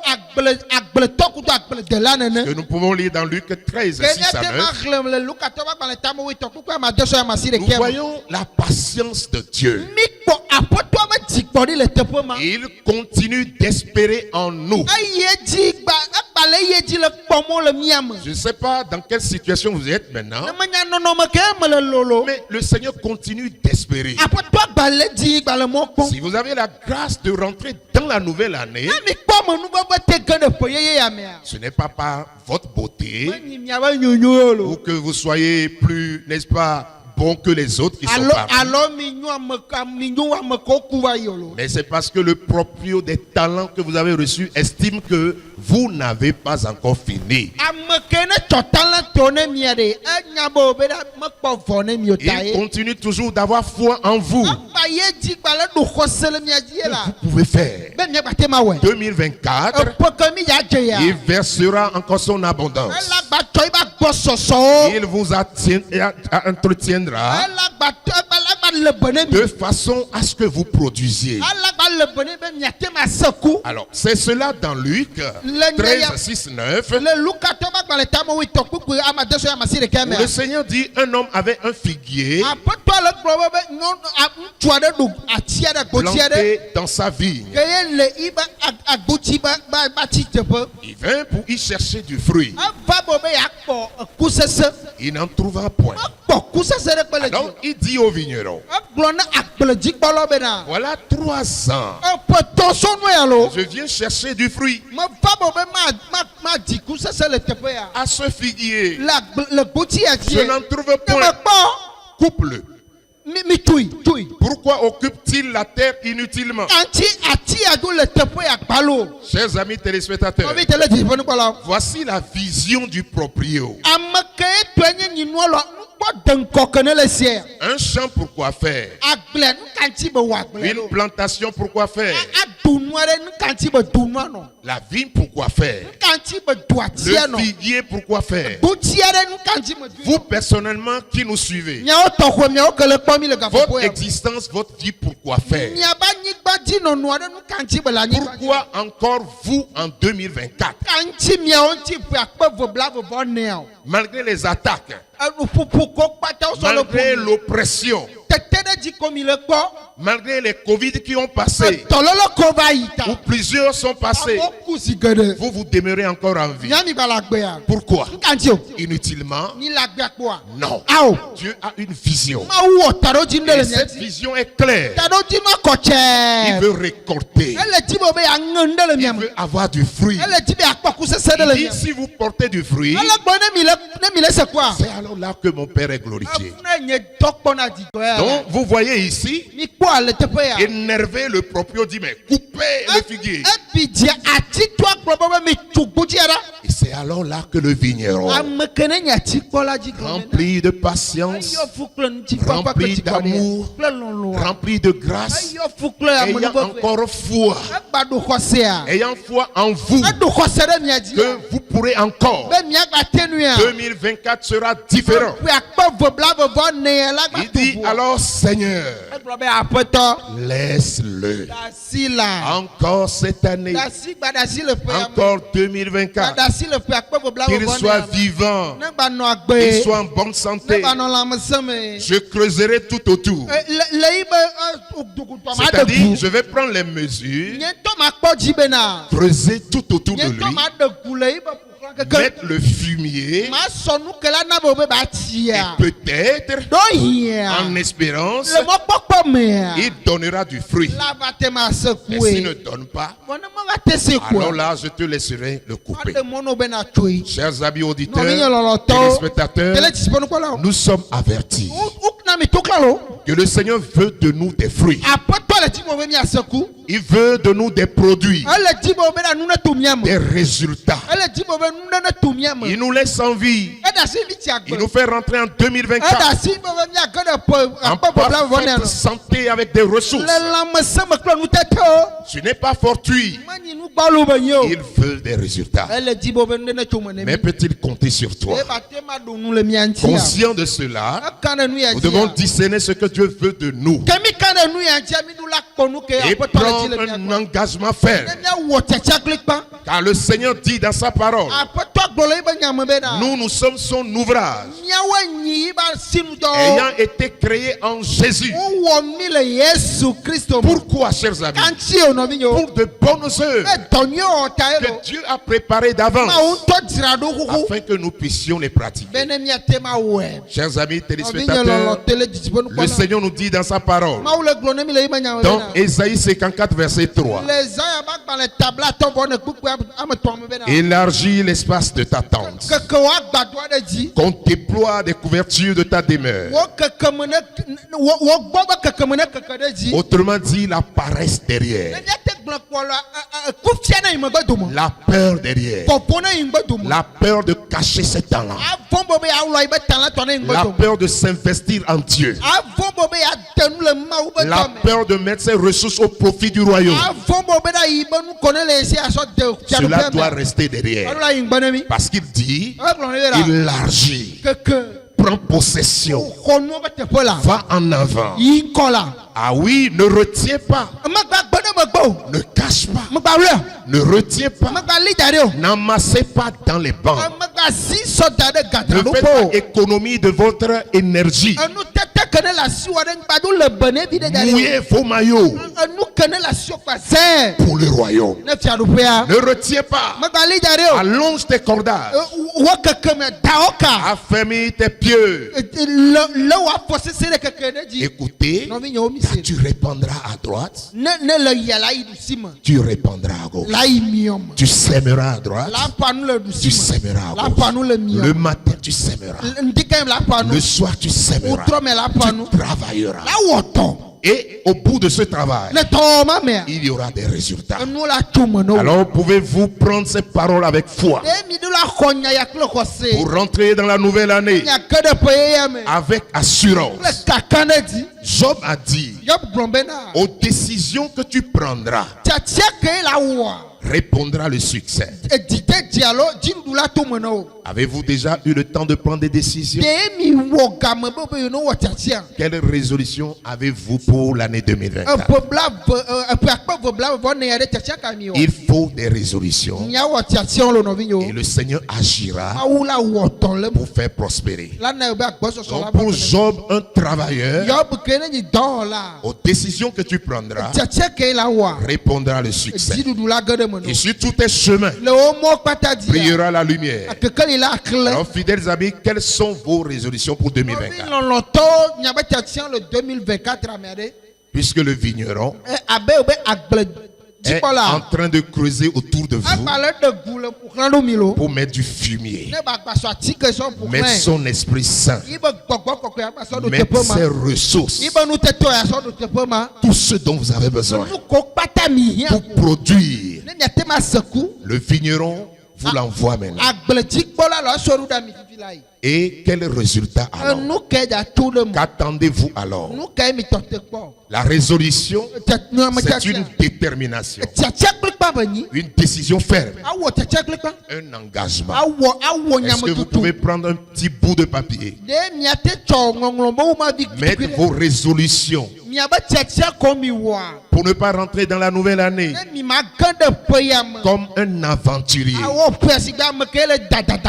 agbletɔ kudo agbledela nene. que nous pouvons lire dans Luc 13, Ke 6 à ne te ma 9, xlẽm le Lukatɔ ƒe agbalẽ tame woetɔ kukua ma de sɔ amasi nous ɖekɛ me. voyons la patience de Dieu. Mi kpɔ aƒetɔa be dzigbɔɖi le teƒe ma. Il continue d'espérer en nous. Eye dzi egbalẽ eye dzi le kpɔm le mia me. Je ne sais pas dans quelle situation vous êtes maintenant, Ne menya nɔnɔme ke me le lolo. mais le Seigneur continue d'espérer. Aƒetɔa gbalẽ dzi gbalẽ mɔ kpɔm. Si vous avez la grâce de rentrer dans la nouvelle année, Ne mi kpɔ me nuveve te ge ɖe ƒe yeye ya mea. ce n'est pas par votre beauté Menyi miabe nyonyo ou lo. que vous soyez plus, n'est-ce pas, bon que les autres qui sont parmi. Alo mi nyo ame ko ku va yi o lo. Mais c'est parce que le proprio des talents que vous avez reçus estime que vous n'avez pas encore fini. Ame ke ne tsɔ talento ne mia ɖe enya be wo be ɖa mekpɔ vɔ ne mi o ta Il ye. continue toujours d'avoir foi en vous. Agba ye dzi gbalẽ ɖo xɔse le mia dzi ye la. Vous pouvez faire. Be mia gbate ma wɔe. 2024, Eƒe ke mi ya dze ya. il versera encore son abondance. Ela gba tsɔ yi ba gbɔ sɔsɔwo. Il vous entretiendra Ela gba le be ne mi. de façon à ce que vous produisiez. Ela gba le be ne be miate ma se ku. Alors, c'est cela dans Luc 13, 6, 9. Le Lukatɔ ƒe agbalẽ tame woetɔ kpukpu ama de sɔ amasi ɖekɛ Où mea. le Seigneur dit, un homme avait un figuier Aƒetɔ le gblɔ be ŋutsu aɖe ɖo ati aɖe gboti aɖe. planté dans sa vigne. Ke ye le yi be agboti ba tsi teƒe. Il vint pour y chercher du fruit. Eva be yakpɔ ku sese. Il n'en trouva point. Ekpɔ ku sese ɖe kpe le dzi. Alors, il dit au vigneron, Egblɔ na agbledzikpɔlawo bena. voilà 3 ans. Eƒe tɔsɔnu ya lo. Je viens chercher du fruit. Meva be ma di ku sese le teƒe ya. À ce figuier, Le gboti ya dzi. je n'en trouve Ne point. mekpɔ. Coupe-le. Mi tui. Pourquoi occupe-t-il la terre inutilement? Anti ati ya do le teƒe ya gbalo. Chers amis téléspectateurs, Ovi tele dzi ƒe nukpɔlawo. voici la vision du proprio. Ame ke tɔe nye nyinua lɔ nukpɔ de ŋkɔ ke ne le sia ya. Un champ pour quoi faire? Agble nukanti be wɔ agble Une lo. plantation pour quoi faire? Adu nua ɖe nukanti be du nua nɔ. La vigne pour quoi faire? Nukanti be du atia Le nɔ. figuier pour quoi faire? Butia ɖe nukanti me du. Vous personnellement qui nous suivez, Miawo tɔxɔ miawo ke le kpɔm mi le votre gaƒoƒo ya. existence, votre vie pour quoi faire? Miaba anyigba dzi nɔnɔ ɖe nukanti be le anyigba dzi. Pourquoi encore vous en 2024? Kanti miawo ŋuti ƒe akpe veblavevɔ nea o. Malgré les attaques, Ƒuƒu ko kpata wo sɔ le malgré ƒo. l'oppression, Tete ɖe dzi ko mi le kpɔ. malgré les Covid qui ont passé, Tɔlɔlɔ ko va yi ta. où plusieurs sont passés, Amewo ku si geɖe. vous vous demeurez encore en vie. Nyami ba le agbea. Pourquoi? Nukanti o. Inutilement? Ni le agbea kpɔa. Non. Ao. Dieu a une vision. Mawu wɔ taɖodzi ne Et le mia cette dzi. vision est claire. Taɖodzi ma kɔ Il tsɛɛ. veut récolter. Ele dzi be ya ŋe nu ɖe le mia Il me. veut avoir du fruit. Ele dzi be akpɔ kusese ɖe le Il dit, mia me. si vous portez du fruit, Ele gblɔ ne mi le se kua. c'est alors là que mon Père est glorifié. Ne nye dɔ kpɔna dzidzɔ ya. Donc, vous voyez ici, Mi kpɔ ale teƒe ya. énervé, le proprio dit, mais coupez le figuier. Ebi dzi ati to agblɔ be mi tu gboti ya ɖa. Et c'est alors là que le vigneron, Ame ke ne nye ati kpɔla dzi gblɔ ne. rempli de patience, Eyɔ fu kple ŋutikpɔkpɔ kple rempli dzigbɔɖi d'amour, kple lɔlɔa. rempli de grâce, Eyɔ fu kple ayant amenuveve. encore foi, Egba ɖo xɔsea. ayant foi en vous, Eɖo xɔse ɖe mia dzi. que vous pourrez encore. Be miagba te nu ya. 2024 sera différent. Ƒe akpe veblavevɔ ne la gba Il dit tu vo. alors, Seigneur, Egblɔ be aƒetɔ. laisse-le. Dasi la. Encore cette année, Dasi gba dasi le ƒe ya me. encore Gba 2024, dasi le ƒe akpe qu'il veblavevɔ soit ne ya me. vivant, Ne gba nɔ qu'il agbe. soit en bonne santé. Ne gba nɔ lãmesẽ me. Je creuserai tout autour. Le yi be dukutɔ ma ɖe C'est-à-dire, gu. je vais prendre les mesures, Nye ŋutɔ ma kpɔ dzi bena. creuser tout autour de Nye lui, ŋutɔ ma ɖe gu le yi be ƒoxlã keke. mettre le fumier Ma sɔ nu ke la na be wo be ba tsi et ya. peut-être, Ɖo hia. en espérance, Le mɔkpɔkpɔ mea. il donnera du fruit. La va te ma se Et s'il ne kue. donne pas, Bon ne ma va te se alors kue. là, je te laisserai le couper. Ade mɔno be na tsoe. Chers amis Non mi nye auditeurs, lɔlɔtɔwo. téléspectateurs, Tele tsi sipɔ nukpɔlawo. nous sommes avertis. Ukna Que le Seigneur veut de nous des fruits. Il veut de nous des produits, des résultats. Il nous laisse en vie. Il nous fait rentrer en 2024 en parfaite santé avec des ressources. Ce n'est pas fortuit. Il veut des résultats. Mais peut-il compter sur toi? Conscient de cela, nous devons discerner ce que Dieu veut de nous et prendre un engagement ferme. Car le Seigneur dit dans sa parole, nous sommes son ouvrage, ayant été créés en Jésus. Pourquoi, chers amis? Pour de bonnes œuvres que Dieu a préparées d'avance afin que nous puissions les pratiquer. Chers amis téléspectateurs, le Seigneur nous dit dans sa parole, dans Ésaïe 54 verset 3, élargis l'espace de ta tente, qu'on déploie des couvertures de ta demeure. Autrement dit, la paresse derrière, la peur derrière, la peur de cacher ses talents, la peur de s'investir en Dieu, la peur de mettre ses ressources au profit du royaume. Cela doit rester derrière. Parce qu'il dit, élargis, prends possession, va en avant. Ah oui, ne retiens pas, ne cache pas, ne retiens pas, n'amassez pas dans les bancs. Ne faites pas économie de votre énergie. Mouillez vos maillots pour le royaume. Ne retiens pas, allonge tes cordages, affermis tes pieux. Écoutez, quand tu répandras à droite, tu répandras à gauche. Tu sèmeras à droite, tu sèmeras à gauche. Le matin, tu sèmeras. Le soir, tu sèmeras. Tu travailleras. Et au bout de ce travail, il y aura des résultats. Alors pouvez-vous prendre ces paroles avec foi pour rentrer dans la nouvelle année avec assurance? Job a dit, aux décisions que tu prendras répondra le succès. Avez-vous déjà eu le temps de prendre des décisions? Quelle résolution avez-vous pour l'année 2024? Il faut des résolutions. Et le Seigneur agira pour faire prospérer. Donc pour Job, un travailleur, aux décisions que tu prendras répondra le succès. Et sur tous tes chemins brillera la lumière. Alors fidèles amis, quelles sont vos résolutions pour 2024? Puisque le vigneron est en train de creuser autour de vous pour mettre du fumier, mettre son Esprit Saint, mettre ses ressources, tout ce dont vous avez besoin pour produire. Le vigneron vous l'envoie maintenant. Et quel résultat alors? Qu'attendez-vous alors? La résolution, c'est une détermination, une décision ferme, un engagement. Est-ce que vous pouvez prendre un petit bout de papier, mettre vos résolutions pour ne pas rentrer dans la nouvelle année comme un aventurier,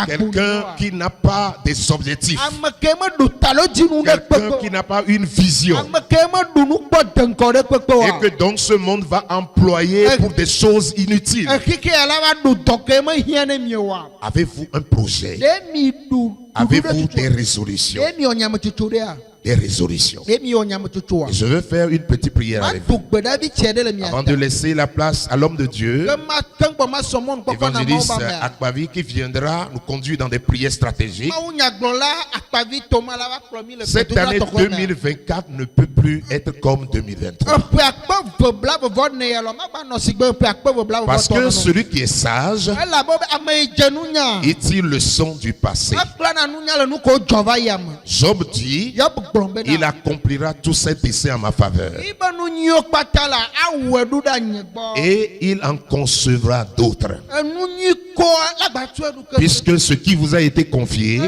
quelqu'un qui n'a pas des objectifs, quelqu'un qui n'a pas une vision, et que donc ce monde va employer pour des choses inutiles? Avez-vous un projet? Avez-vous des résolutions? des résolutions. Et je veux faire une petite prière avec vous. Avant de laisser la place à l'homme de Dieu, évangéliste Akpavi, qui viendra nous conduire dans des prières stratégiques. Cette année 2024 ne peut plus être comme 2023. Parce que celui qui est sage, il tire le son du passé. Job dit, il accomplira tous ses desseins en ma faveur. Et il en concevra d'autres. Puisque ce qui vous a été confié,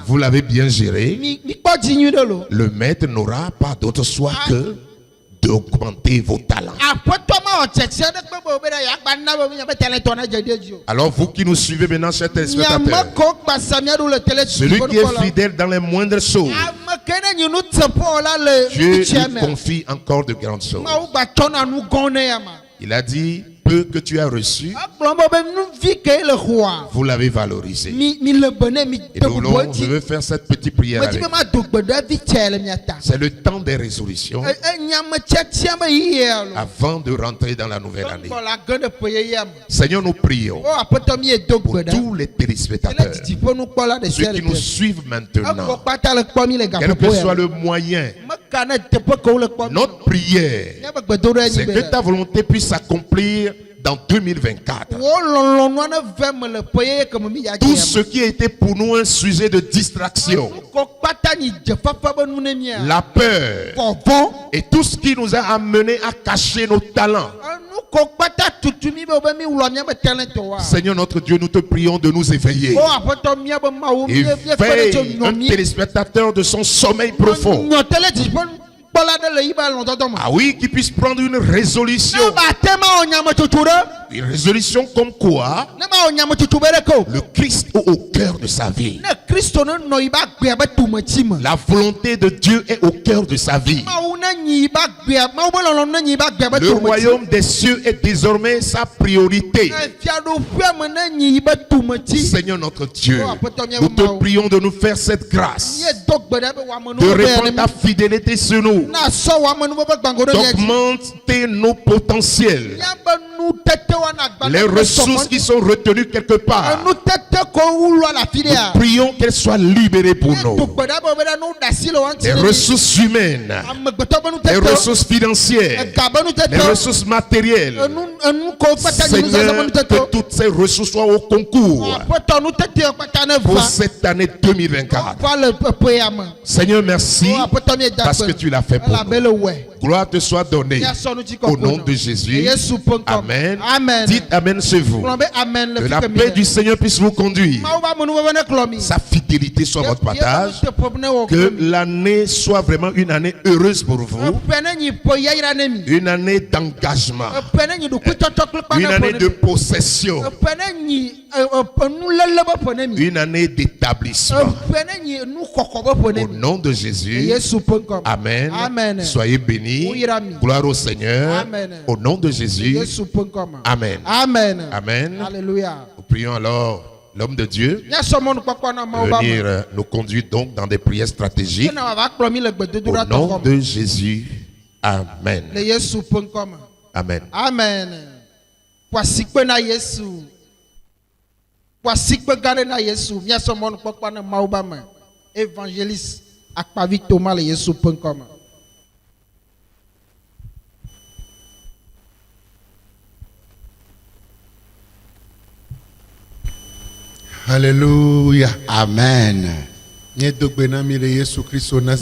vous l'avez bien géré, le maître n'aura pas d'autre choix que d'augmenter vos talents. Alors vous qui nous suivez maintenant, chers téléspectateurs, celui qui est fidèle dans les moindres choses, Dieu lui confie encore de grandes choses. Il a dit, peu que tu as reçu, vous l'avez valorisé. Et je veux faire cette petite prière avec vous. C'est le temps des résolutions avant de rentrer dans la nouvelle année. Seigneur, nous prions pour tous les téléspectateurs, ceux qui nous suivent maintenant, quel que soit le moyen. Notre prière, c'est que ta volonté puisse s'accomplir dans 2024. Tout ce qui a été pour nous un sujet de distraction, la peur et tout ce qui nous a amené à cacher nos talents. Seigneur notre Dieu, nous te prions de nous éveiller. Éveille un téléspectateur de son sommeil profond. Ah oui, qu'il puisse prendre une résolution. Une résolution comme quoi le Christ est au cœur de sa vie. La volonté de Dieu est au cœur de sa vie. Le royaume des cieux est désormais sa priorité. Seigneur notre Dieu, nous te prions de nous faire cette grâce, de répandre ta fidélité sur nous, d'augmenter nos potentiels, les ressources qui sont retenues quelque part. Nous prions qu'elles soient libérées pour nous. Les ressources humaines, les ressources financières, les ressources matérielles. Seigneur, que toutes ces ressources soient au concours pour cette année 2024. Seigneur, merci parce que tu l'as fait pour nous. Gloire te soit donnée au nom de Jésus. Amen. Dites Amen chez vous. Que la paix du Seigneur puisse vous conduire. Sa fidélité soit votre partage. Que l'année soit vraiment une année heureuse pour vous. Une année d'engagement. Une année de possession. Une année d'établissement. Au nom de Jésus. Amen. Soyez bénis. Gloire au Seigneur. Amen. Au nom de Jésus. Amen. Amen. Amen. Alléluia. Nous prions alors l'homme de Dieu venir nous conduire donc dans des prières stratégiques. Au nom de Jésus. Amen. Amen. Amen. Kwasikwe na Yesu. Kwasikwe gare na Yesu. Miasomon pokwa na maubama. Évangéliste Akpavi Thomas le Yesu.com. Alléluia. Amen.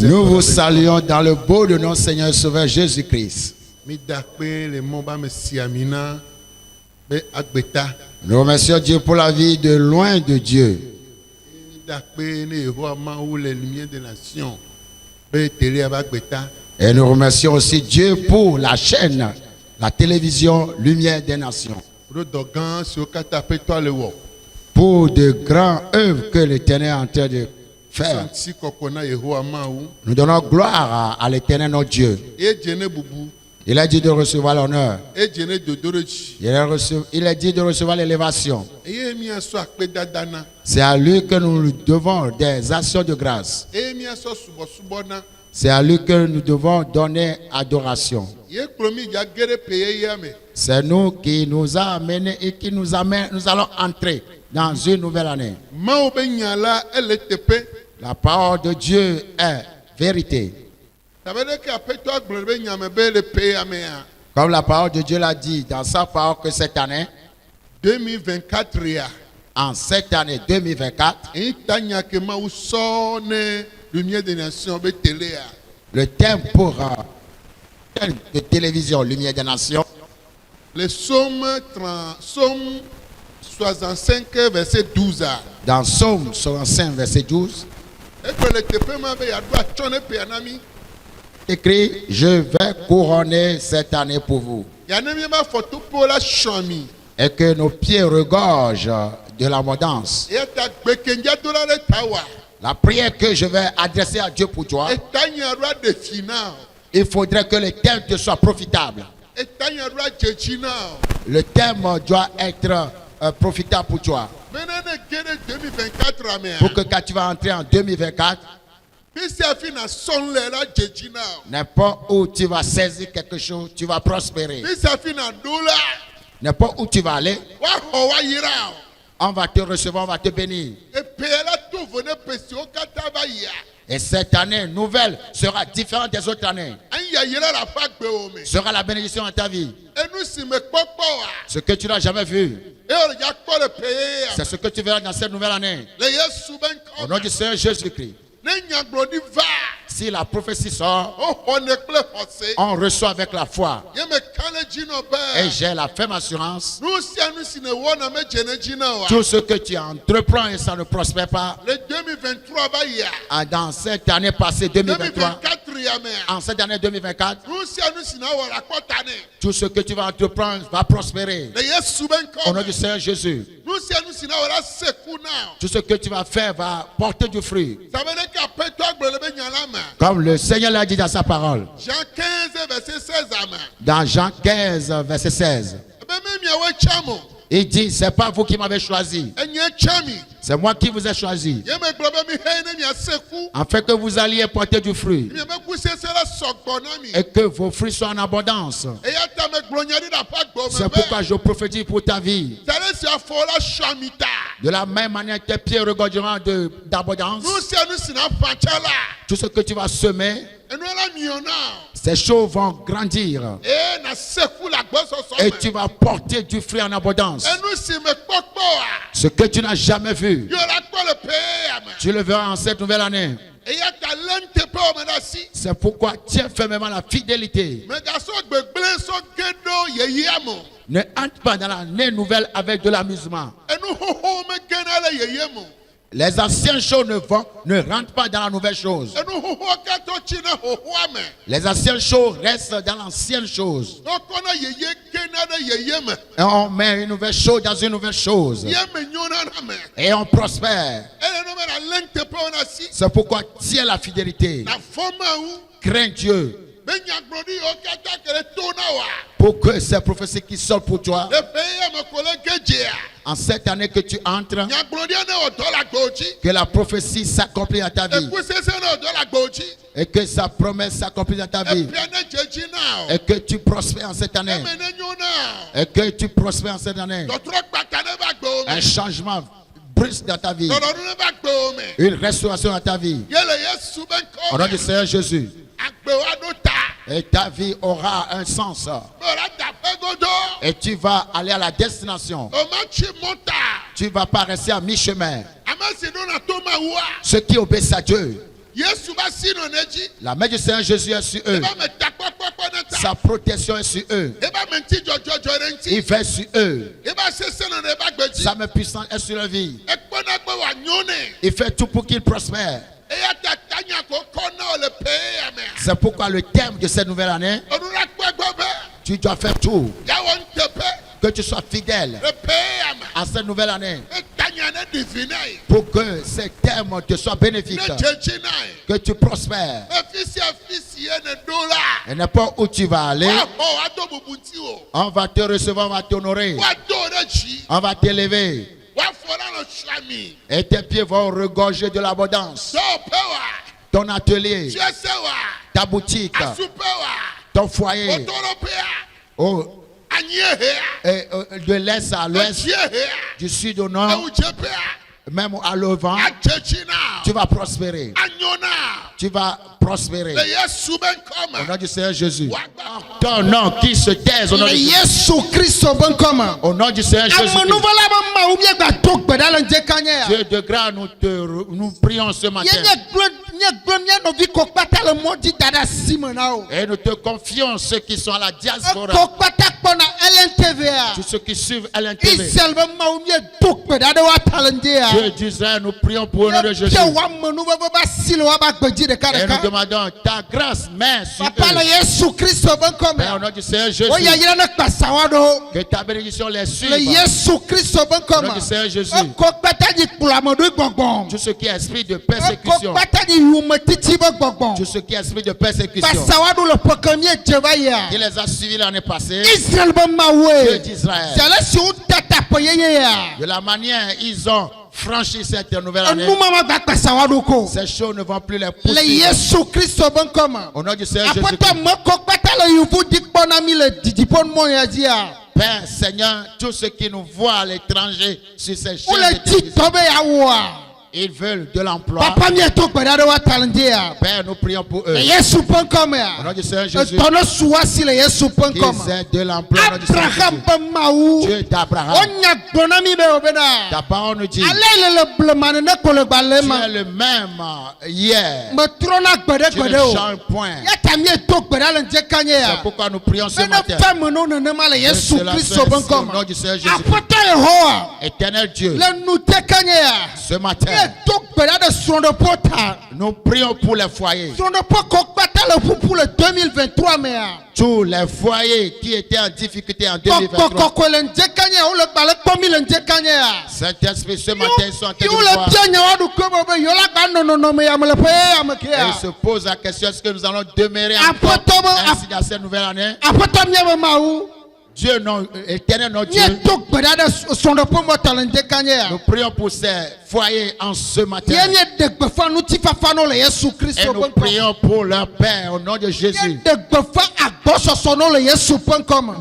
Nous vous saluons dans le beau de notre Seigneur et Sauveur Jésus-Christ. Nous remercions Dieu pour la vie de loin de Dieu. Et nous remercions aussi Dieu pour la chaîne, la télévision Lumière des Nations. Pour de grandes œuvres que l'Éternel est en train de faire. Nous donnons gloire à l'Éternel notre Dieu. Il a dit de recevoir l'honneur. Ejene dodorochi. Il a dit de recevoir l'élévation. Eye miaso akpedadana. C'est à lui que nous devons des actions de grâce. Eye miaso subosubona. C'est à lui que nous devons donner adoration. Ye klomi ja gere peye yame. C'est nous qui nous a amenés et qui nous amène. Nous allons entrer dans une nouvelle année. Mao be nyala ele tepe. La parole de Dieu est vérité. Tabede ke apeto agblɔ be nyame be le peye yame ya. Comme la parole de Dieu l'a dit dans sa parole que cette année, 2024 ya. en cette année 2024, Itanya ke ma uso ne lumière des nations be télé ya. le thème pour de télévision Lumière des Nations, Le psaume 65 verset 12 a. dans Psaume 65 verset 12, Ekpe le tepe ma be ya do atchone pe anami. écrit, je vais couronner cette année pour vous. Ya ne mi ba photo po la shami. Et que nos pieds regorgent de l'abondance. Ya ta gbekenja do la le tawa. La prière que je vais adresser à Dieu pour toi, Etanya ro de fina. il faudrait que le thème te soit profitable. Etanya ro jejina. Le thème doit être profitable pour toi. Benene gere 2024 amea. Pour que quand tu vas entrer en 2024, Bisi afina son le la jejina. n'importe où tu vas saisir quelque chose, tu vas prospérer. Bisi afina dola. N'importe où tu vas aller, Wa ho wa yira. on va te recevoir, on va te bénir. E pe la to vone pesi o kata ba ya. Et cette année nouvelle sera différente des autres années. Anya yira la fa gbe o me. Sera la bénédiction dans ta vie. Enu si me kpokpo wa. Ce que tu n'as jamais vu, E o ya kpo le peye ya. c'est ce que tu verras dans cette nouvelle année. Le Yesu ben Au ko. nom du Seigneur Jésus-Christ. Ne nyagbodi va. Si la prophétie sort, O ho ne kple hose. on reçoit avec la foi. Ye me kane jino Et be. j'ai la ferme assurance. Nu si ne wona me jene jina wa. Tout ce que tu entreprends et ça ne prospère pas, Le 2023 ba ya. dans cette année passée 2023, 2024 ya me. en cette année 2024, Nu si na wa la kotane. tout ce que tu vas entreprendre va prospérer. Le Yesu ben Au nom ko. du Seigneur Jésus, Nu si na wa la seku now. tout ce que tu vas faire va porter du fruit. Ça veut dire qu'apeto agblele be nyala ma. Comme le Seigneur l'a dit dans sa parole. Jean 15 verset 16 ama. Dans Jean 15, verset 16, Be me mia we chamo. il dit, c'est pas vous qui m'avez choisi, Enye chami. c'est moi qui vous ai choisi, Ye me glo be mi he ne mia seku. afin que vous alliez porter du fruit Mi me kuse se la sogbo na mi. et que vos fruits soient en abondance. E ya ta me glo nyari da pa gbo me. C'est pourquoi je prophétise pour ta vie. Tare si afo la shamita. De la même manière, tes pieds regorgeront d'abondance. Nu si na fanchala. Tout ce que tu vas semer, Enu la miona. ces choses vont grandir. E na seku la gbo so so. Et tu vas porter du fruit en abondance. Enu si me kpokpo a. Ce que tu n'as jamais vu, Yo la kpo le pe ama. tu le verras en cette nouvelle année. E ya ta lente pe o me na si. C'est pourquoi tiens fermement la fidélité. Me ga so gbegble so gedo yeye amo. Ne entre pas dans l'année nouvelle avec de l'amusement. Enu hoho me gena le yeye mo. Les anciennes choses ne rentrent pas dans la nouvelle chose. Enu hoho kato china hoho ame. Les anciennes choses restent dans l'ancienne chose. No kono yeye gena le yeye me. Et on met une nouvelle chose dans une nouvelle chose. Ye me nyona na me. Et on prospère. Ele no me na lente pe o na si. C'est pourquoi tiens la fidélité. Na foma u. Crains Dieu. Be nyagbodi o kata kele to na wa. Pour que ces prophéties qui sortent pour toi, Le pe me kole gejea. en cette année que tu entres, Nyagbodi ne o do la gboji. que la prophétie s'accomplit dans ta vie. Ekuse se ne o do la gboji. Et que sa promesse s'accomplit dans ta vie. Epia ne jeji na o. Et que tu prospères en cette année. Eme ne nyona. Et que tu prospères en cette année. Dotro kpaka ne ba gbo me. Un changement brusque dans ta vie. Dodonu ne ba gbo me. Une restauration dans ta vie. Yele Yesu ben Au ko. nom du Seigneur Jésus. Agbe wa do ta. Et ta vie aura un sens. Ora da pe godo. Et tu vas aller à la destination. O ma chi monta. Tu ne vas pas rester à mi-chemin. Amasi do na to ma wa. Ceux qui obéissent à Dieu, Yesu ba si no neji. la main du Seigneur Jésus est sur eux. E ba me ta kpokpo na ta. Sa protection est sur eux. E ba me nti jojo re nti. Il fait sur eux. E ba se se no ne ba gbeji. Sa main puissante est sur leur vie. E kpo na gbe wa nyone. Il fait tout pour qu'ils prospèrent. E ya ta tanya ko kona le pe ya me. C'est pourquoi le thème de cette nouvelle année, Onu la kpo gbo be. tu dois faire tout. Ya won tepe. Que tu sois fidèle Le pe ya me. à cette nouvelle année. E tanya ne divine. Pour que ces thèmes te soient bénéfiques. Ne jeji na. Que tu prospères. Efisi efisi. Et n'importe où tu vas aller, on va te recevoir, on va t'honorer, on va t'élever. Et tes pieds vont regorger de l'abondance. Ton atelier, ta boutique, ton foyer, de l'est à l'ouest, du sud au nord, même à l'ovent, tu vas prospérer. Tu vas prospérer. Au nom du Seigneur Jésus. Ton nom qui se taise au nom de Jésus. Au nom du Seigneur Jésus. Dieu de grâce, nous prions ce matin. Et nous te confions ceux qui sont à la diaspora. Tous ceux qui suivent LNTV. Dieu d'Israël, nous prions pour le nom de Jésus. Et nous demandons ta grâce, mais sur eux. Père, au nom du Seigneur Jésus. Que ta bénédiction les suive. Au nom du Seigneur Jésus. Tout ce qui est esprit de persécution. Tout ce qui est esprit de persécution. Il les a suivis l'année passée. Dieu d'Israël. De la manière ils ont franchi cette nouvelle année, ces choses ne vont plus les pousser. Au nom du Seigneur Jésus-Christ. Père, Seigneur, tous ceux qui nous voient à l'étranger sur ces chaînes de télévision, ils veulent de l'emploi. Père, nous prions pour eux. Au nom du Seigneur Jésus. Qu'ils aient de l'emploi. Au nom du Seigneur Jésus. Dieu d'Abraham. Ta parole nous dit. Tu es le même hier. Tu ne changes point. C'est pourquoi nous prions ce matin. Au nom du Seigneur Jésus. Éternel Dieu. Ce matin. Nous prions pour les foyers. Tous les foyers qui étaient en difficulté en 2023. Saint-Esprit, ce matin, ils sont en train de voir. Et ils se posent la question, est-ce que nous allons demeurer encore ainsi dans cette nouvelle année? Dieu, non, éternel, notre Dieu. Nous prions pour ces foyers en ce matin. Et nous prions pour leur Père au nom de Jésus.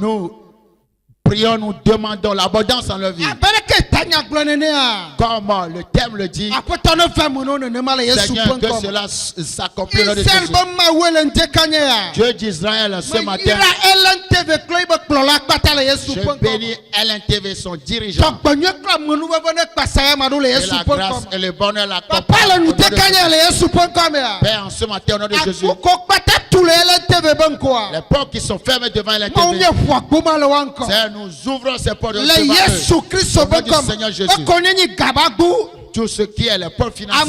Nous prions, nous demandons l'abondance en leur vie. Comme le thème le dit, Seigneur, que cela s'accomplisse au nom de Jésus. Dieu d'Israël, ce matin, je bénis LNTV, son dirigeant. Et la grâce et le bonheur l'accompagnent. Père, en ce matin, au nom de Jésus, les portes qui sont fermées devant LNTV, Seigneur, nous ouvrons ces portes devant eux. Au nom du Seigneur Jésus. Tout ce qui est les portes financières.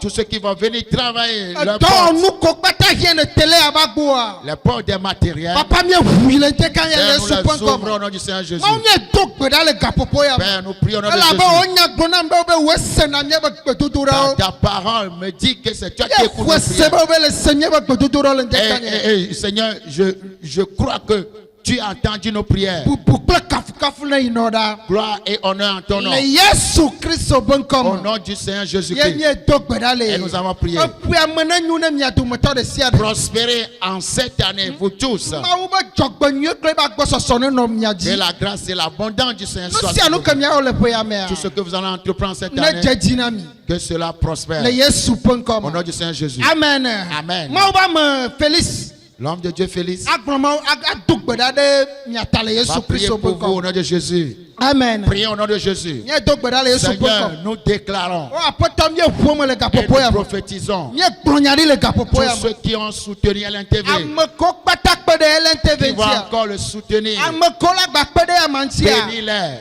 Tous ceux qui vont venir travailler leur porte. Les portes des matériels. Nous les ouvrons au nom du Seigneur Jésus. Père, nous prions au nom de Jésus. Ta parole me dit que c'est toi qui écoutes nos prières. Et Seigneur, je crois que tu as entendu nos prières. Gloire et honneur en ton nom. Au nom du Seigneur Jésus-Christ. Et nous avons prié. Prospérez en cette année, vous tous. Que la grâce et l'abondance du Seigneur soient sur vous. Tout ce que vous allez entreprendre cette année, que cela prospère. Au nom du Seigneur Jésus. Amen. Amen. Félix. L'homme de Dieu Félix. Va prier pour vous au nom de Jésus. Amen. Prions au nom de Jésus. Seigneur, nous déclarons et nous prophétisons tous ceux qui ont soutenu LNTV, qui vont encore le soutenir. Bénis-les.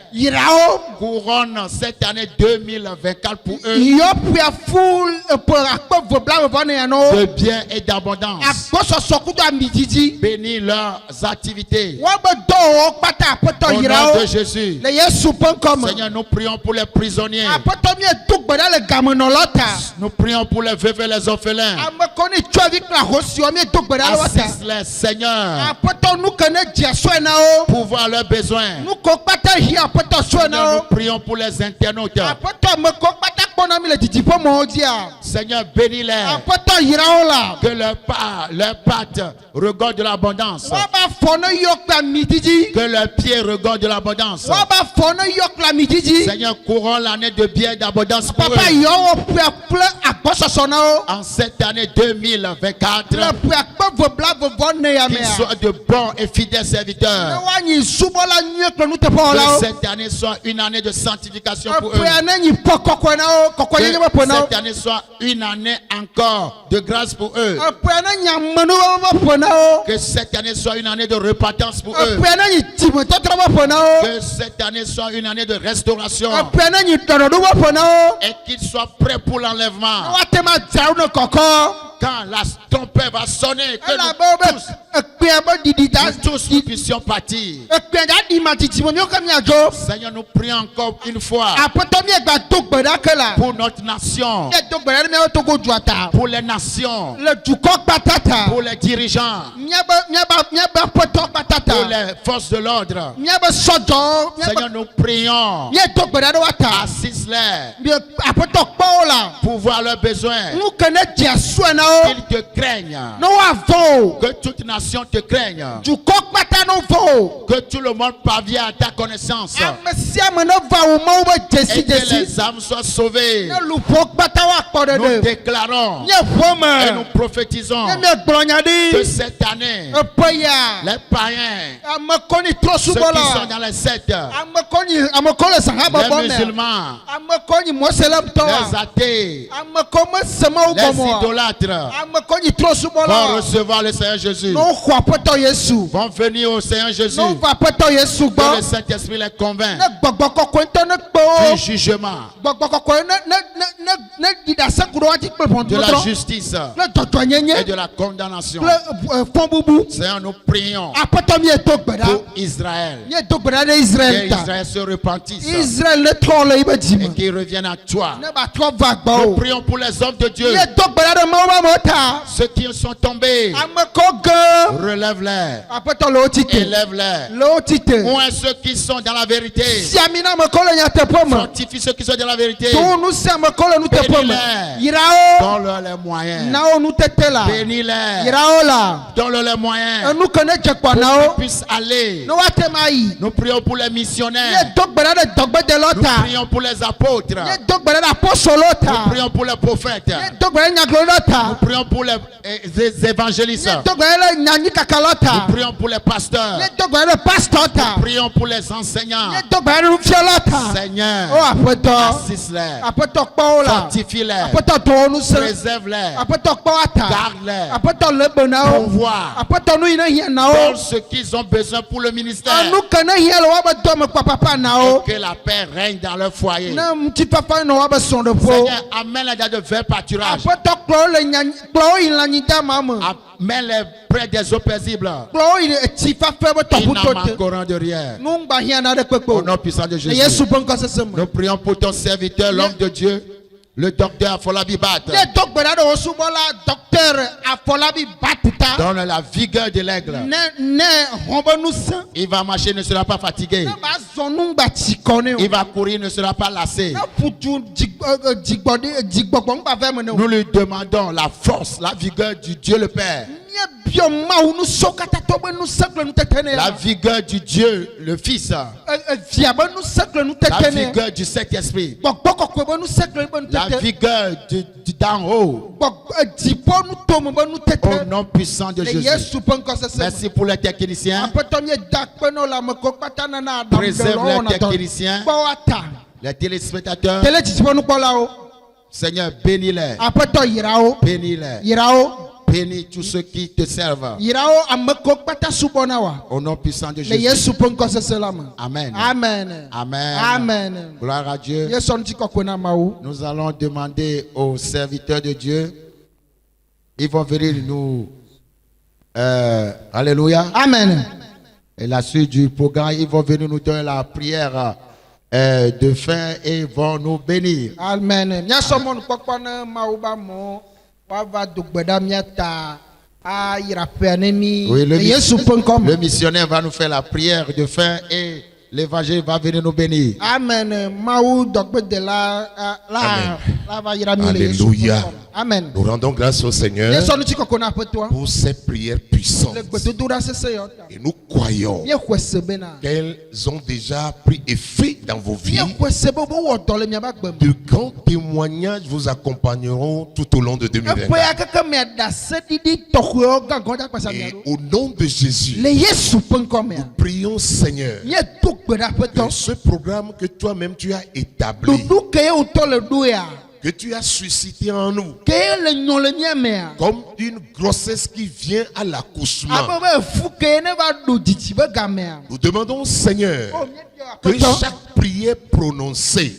Couronne cette année 2024 pour eux de bien et d'abondance. Bénis leurs activités. Au nom de Jésus. Seigneur, nous prions pour les prisonniers. Nous prions pour les veuves et les orphelins. Assiste-les, Seigneur, pour voir leurs besoins. Seigneur, nous prions pour les internautes. Seigneur, bénis-les. Que leur patte regorge de l'abondance. Que leurs pieds regorgent de l'abondance. Seigneur, couronne l'année de bien d'abondance pour eux. En cette année 2024, qu'ils soient de bons et fidèles serviteurs. Que cette année soit une année de sanctification pour eux. Que cette année soit une année encore de grâce pour eux. Que cette année soit une année de repentance pour eux. Que cette année soit une année de restauration. Et qu'ils soient prêts pour l'enlèvement. Quand la trompette va sonner, que nous tous puissions partir. Seigneur, nous prions encore une fois pour notre nation, pour les nations, pour les dirigeants, pour les forces de l'ordre. Seigneur, nous prions. Assiste-les pour voir leurs besoins. Qu'ils te craignent. Que toute nation te craigne. Que tout le monde parvienne à ta connaissance. Et que les âmes soient sauvées. Nous déclarons et nous prophétisons que cette année, les païens, ceux qui sont dans les sectes, les musulmans, les athées, les idolâtres vont recevoir le Seigneur Jésus. Vont venir au Seigneur Jésus. Que le Saint-Esprit les convainc du jugement, de la justice et de la condamnation. Seigneur, nous prions pour Israël. Que Israël se repentisse et qu'il revienne à toi. Nous prions pour les hommes de Dieu. Ceux qui sont tombés, relève-les, élève-les. Où est ceux qui sont dans la vérité? Fortifie ceux qui sont dans la vérité. Bénis-les. Donne-leur les moyens. Bénis-les. Donne-leur les moyens pour qu'ils puissent aller. Nous prions pour les missionnaires. Nous prions pour les apôtres. Nous prions pour les prophètes. Nous prions pour les évangélistes. Nous prions pour les pasteurs. Nous prions pour les enseignants. Seigneur, assiste-les, fortifie-les, préserve-les, garde-les, pourvoie, donne ce qu'ils ont besoin pour le ministère. Et que la paix règne dans leur foyer. Seigneur, amène-les dans de verts pâturages. Amène-les près des eaux paisibles. Ils n'en manqueront de rien. Au nom puissant de Jésus. Nous prions pour ton serviteur, l'homme de Dieu, le docteur Afolabi Bat. Donne la vigueur de l'aigle. Il va marcher, ne sera pas fatigué. Il va courir, ne sera pas lassé. Nous lui demandons la force, la vigueur du Dieu le Père. La vigueur du Dieu le Fils. La vigueur du Saint-Esprit. La vigueur d'en haut. Au nom puissant de Jésus. Merci pour les techniciens. Préserve les techniciens. Les téléspectateurs. Seigneur, bénis-les. Bénis-les. Bénis tous ceux qui te servent. Au nom puissant de Jésus. Amen. Amen. Amen. Amen. Gloire à Dieu. Nous allons demander aux serviteurs de Dieu. Ils vont venir nous. Alléluia. Amen. Et la suite du programme, ils vont venir nous donner la prière de fin et ils vont nous bénir. Amen. Nyasomon kokwana mauba mo wava dugbeda miata a irapenemi. Oui, le missionnaire va nous faire la prière de fin et l'évangile va venir nous bénir. Amen. Mau dogbede la va irami. Alléluia. Amen. Nous rendons grâce au Seigneur pour ces prières puissantes. Et nous croyons qu'elles ont déjà pris effet dans vos vies. De grands témoignages vous accompagneront tout au long de 2024. Et au nom de Jésus, nous prions, Seigneur, que ce programme que toi-même tu as établi, que tu as suscité en nous, comme une grossesse qui vient à l'accouchement. Nous demandons, Seigneur, que chaque prière prononcée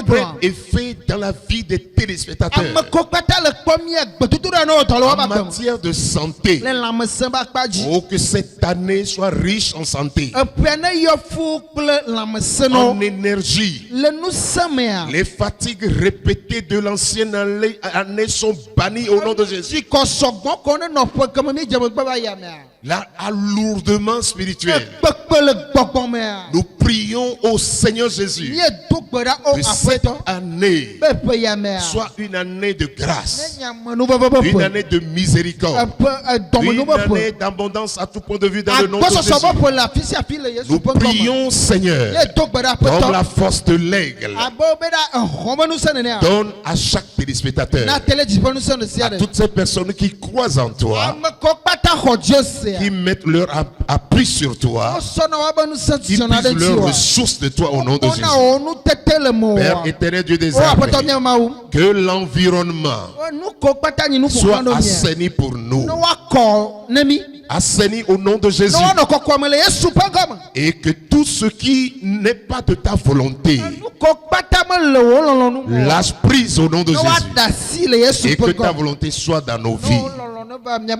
prenne effet dans la vie des téléspectateurs. En matière de santé, oh, que cette année soit riche en santé, en énergie. Les fatigues répétées de l'ancienne année sont bannies au nom de Jésus. L'alourdement spirituel. Nous prions au Seigneur Jésus que cette année soit une année de grâce, une année de miséricorde, une année d'abondance à tout point de vue dans le nom de Jésus. Nous prions, Seigneur, comme la force de l'aigle, donne à chaque téléspectateur, à toutes ces personnes qui croient en toi, qui mettent leur appui sur toi, qui puissent leurs ressources de toi au nom de Jésus. Père éternel, Dieu des armées, que l'environnement soit assaini pour nous, assaini au nom de Jésus, et que tout ce qui n'est pas de ta volonté lâche prise au nom de Jésus, et que ta volonté soit dans nos vies.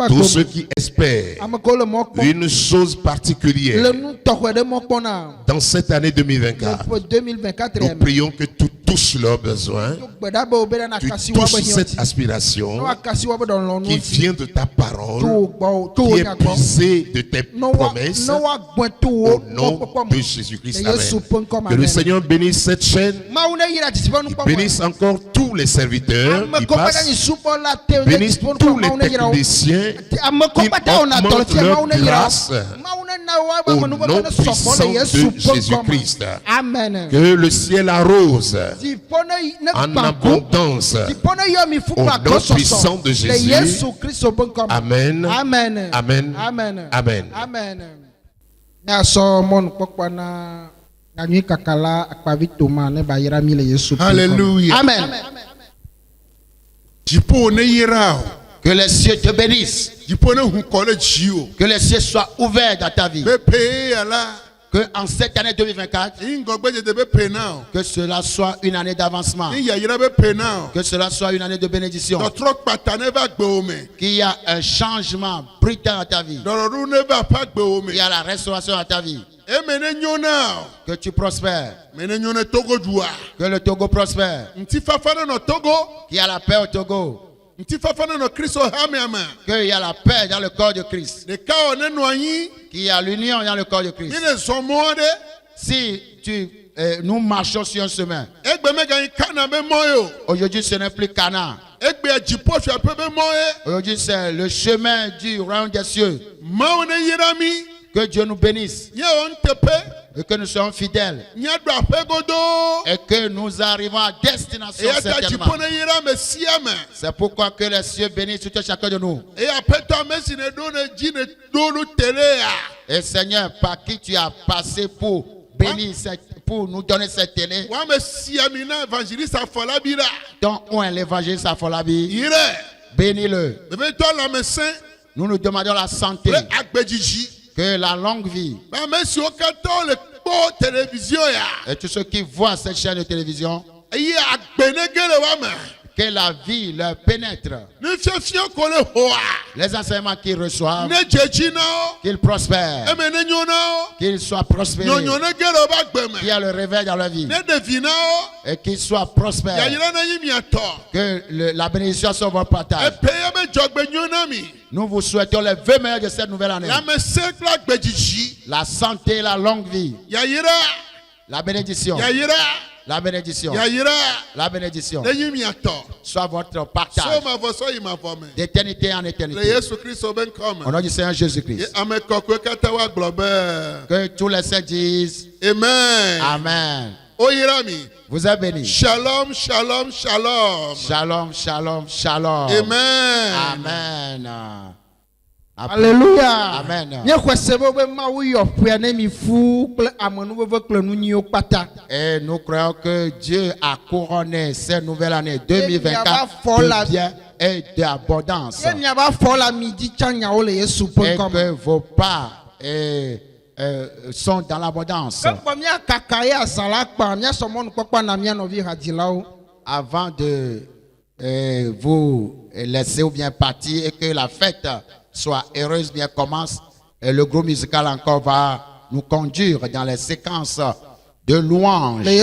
Tous ceux qui espèrent une chose particulière dans cette année 2024, nous prions que tu touches leurs besoins, tu touches cette aspiration qui vient de ta parole, qui est puisée de tes promesses, au nom de Jésus-Christ. Amen. Que le Seigneur bénisse cette chaîne, il bénisse encore tous les serviteurs qui passent, bénisse tous les techniciens qui augmentent leur grâce au nom puissant de Jésus-Christ. Que le ciel arrose en abondance au nom puissant de Jésus. Amen. Amen. Amen. Amen. Amen. Alléluia. Amen. Que les cieux te bénissent. Que les cieux soient ouverts dans ta vie. Que en cette année 2024, que cela soit une année d'avancement. Que cela soit une année de bénédiction. Qu'il y a un changement brutal dans ta vie. Qu'il y a la restauration dans ta vie. Que tu prospères. Que le Togo prospère. Qu'il y a la paix au Togo. Qu'il y a la paix dans le corps de Christ. Qu'il y a l'union dans le corps de Christ. Si nous marchons sur un chemin, aujourd'hui ce n'est plus Cana. Aujourd'hui c'est le chemin du royaume des cieux. Que Dieu nous bénisse. Et que nous soyons fidèles. Et que nous arrivons à destination certainement. C'est pourquoi que les cieux bénissent tout chacun de nous. Et Seigneur, par qui tu as passé pour bénir, pour nous donner cette télé, dont on est l'évangile Safolabi, bénis-le. Nous nous demandons la santé, que la longue vie. Et tous ceux qui voient cette chaîne de télévision, que la vie leur pénètre. Les enseignements qu'ils reçoivent, qu'ils prospèrent, qu'ils soient prospérés, qu'il y a le réveil dans leur vie et qu'ils soient prospères. Que la bénédiction soit votre partage. Nous vous souhaitons les vœux meilleurs de cette nouvelle année. La santé, la longue vie. La bénédiction. La bénédiction. La bénédiction. Soit votre partage d'éternité en éternité. Au nom du Seigneur Jésus-Christ. Que tous les saints disent Amen. Amen. Vous êtes bénis. Shalom, shalom, shalom. Shalom, shalom, shalom. Amen. Amen. Alléluia. Amen. Et nous croyons que Dieu a couronné cette nouvelle année 2024 de bien et d'abondance. Et que vos pas sont dans l'abondance. Avant de vous laisser ou bien partir et que la fête soit heureuse, bien commence, et le groupe musical encore va nous conduire dans les séquences de louanges. Et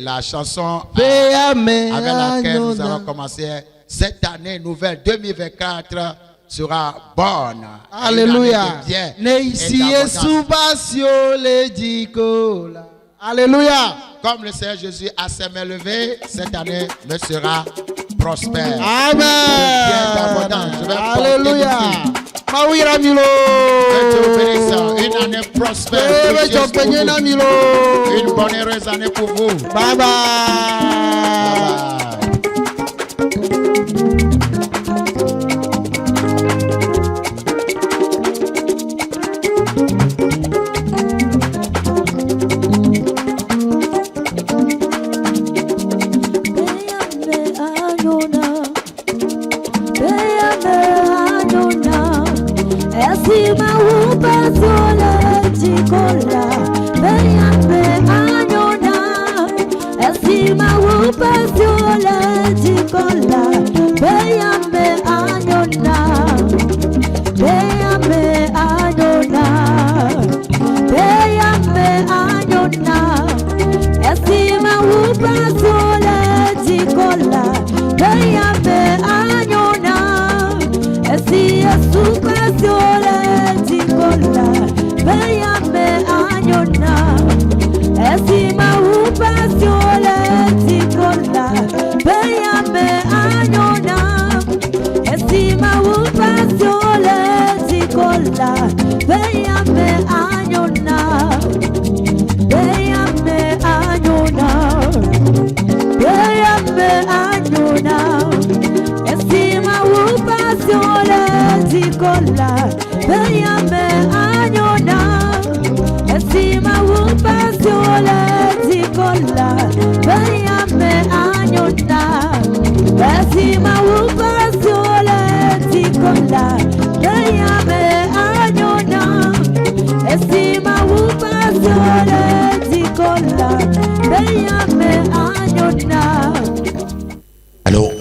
la chanson avec laquelle nous allons commencer cette année nouvelle 2024 sera bonne. Alléluia. Alléluia. Comme le Seigneur Jésus a ses mains levées, cette année me sera prospère. Amen. Alléluia. Que Dieu vous bénisse. Une année prospère. Une bonne heureuse année pour vous. Bye bye.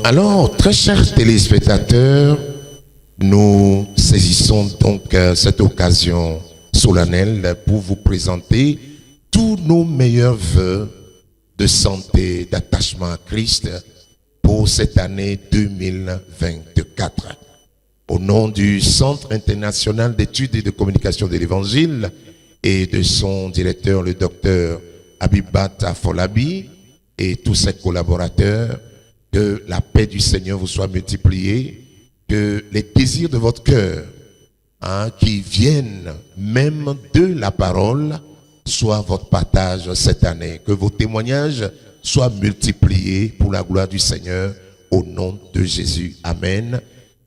Alors, très chers téléspectateurs, nous saisissons donc cette occasion solennelle pour vous présenter tous nos meilleurs vœux de santé, d'attachement à Christ pour cette année 2024. Au nom du Centre international d'études et de communication de l'Évangile et de son directeur, le docteur Abibat Afolabi, et tous ses collaborateurs, que la paix du Seigneur vous soit multipliée, que les désirs de votre cœur, qui viennent même de la parole, soient votre partage cette année. Que vos témoignages soient multipliés pour la gloire du Seigneur, au nom de Jésus. Amen.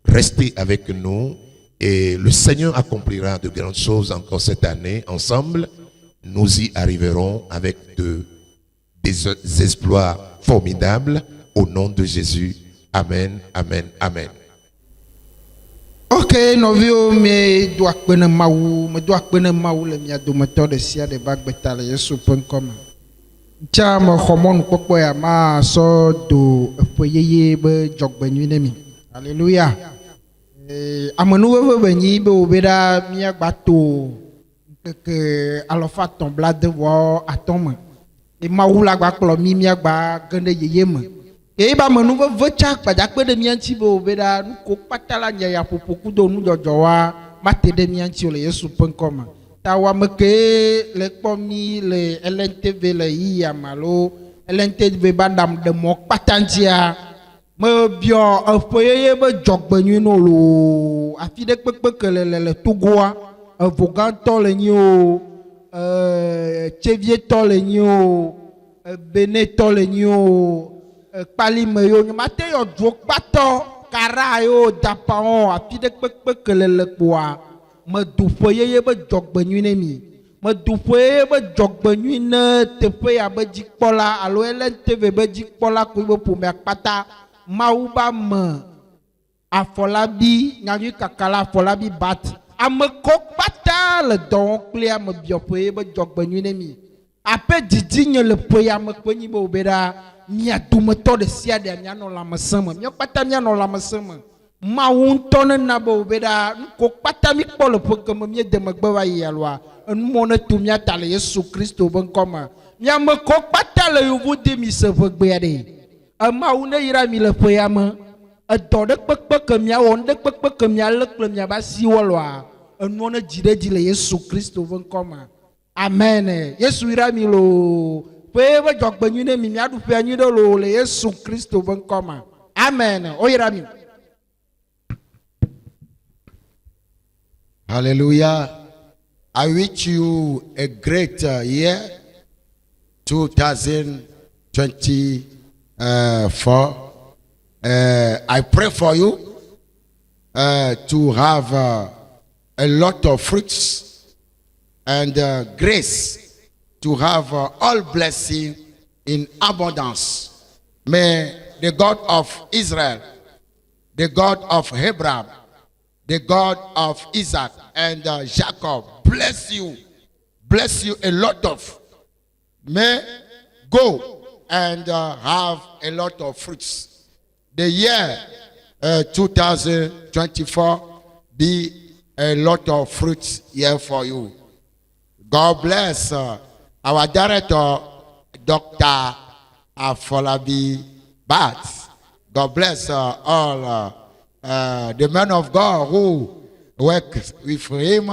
Restez avec nous et le Seigneur accomplira de grandes choses encore cette année. Ensemble, nous y arriverons avec des exploits formidables. Au nom de Jésus. Amen, amen, amen. Ok, novio me doit connaître maou le mia domateur de sia de bac betale yesu.com. Chama hormone popo ya ma so do foyeye be jogbenyu nemi. Hallelujah. Amanu we benyi be obeda mi agbato que alofa tombla de wo atome. E ma wula gba kplo mi agba gende yeye me. E ba manu we vecha gbaja pe de mi anti be obeda ko patala nya ya popoku do nu jojo wa mate de mi anti ole Yesu penkoma. Tawa meke le komi le LNTV le iya malo LNTV bandam de mok patantia me bio afoyeye be jogbenyu no lo afi de pekpeke le togoa avoganto le nyo chevie to le nyo beneto le nyo pali meyo mate yo dwo pato kara yo dapao afi de pekpeke le kwa me du foyeye be jogbenyu ne mi me du foyeye be jogbenyu ne teƒe ya be dzikpɔla alo LNTV be dzikpɔla ko be ƒome akpata mawu ba me afɔlabi nyanyui kakala afɔlabi bat ame ko kpata le dɔ wɔm kple ame biɔ foyeye be jogbenyu ne mi ape didi nye le ƒe ya me kpe nyi be wo be ɖa mia dometɔ ɖe sia ɖe mianɔ lãmesẽ me mia kpata mianɔ lãmesẽ me mawu ŋutɔ ne na be wo be ɖa ko kpata mi kpɔ le ƒe keme mie de megbe va yi aloa enumɔ ne to mia ta le Yesu Kristo be ŋkɔme miame ko kpata le yovo de mi se ƒe gbea ɖe emawu ne yra mi le ƒe ya me edɔ ɖe kpekpe ke miawɔ nu ɖe kpekpe ke mialé kple miaba asiwɔ loa enumɔ ne dzi ɖe dzi le Yesu Kristo be ŋkɔme amen Yesu yra mi lo ƒe be dzɔgbenyu ne mi miaɖu ƒe anyi ɖe lo le Yesu Kristo be ŋkɔme amen o yra mi. Hallelujah. I wish you a great year 2024. I pray for you to have a lot of fruits and grace to have all blessing in abundance. May the God of Israel, the God of Abraham, the God of Isaac and Jacob bless you a lot of. May go and have a lot of fruits. The year 2024 be a lot of fruits here for you. God bless our director, Dr. Afolabi Bat. God bless all the men of God who work with him,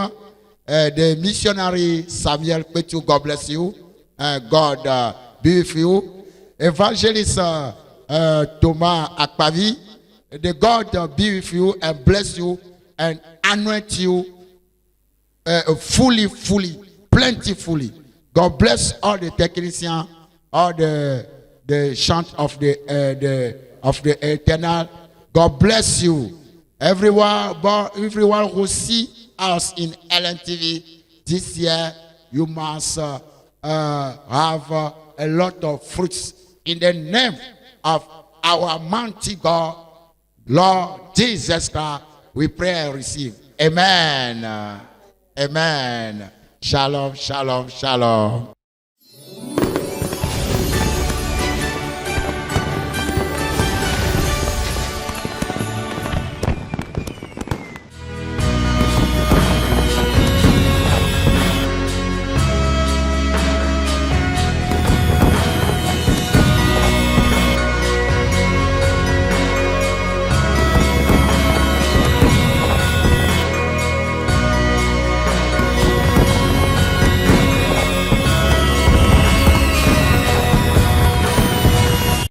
the missionary Samuel Petu, God bless you. God be with you. Evangelist Thomas Akpavi, the God be with you and bless you and anoint you fully, plentifully. God bless all the technicians, all the chant of the eternal. God bless you. Everyone who see us in LNTV this year, you must have a lot of fruits in the name of our mighty God, Lord Jesus Christ. We pray and receive. Amen. Amen. Shalom, shalom, shalom.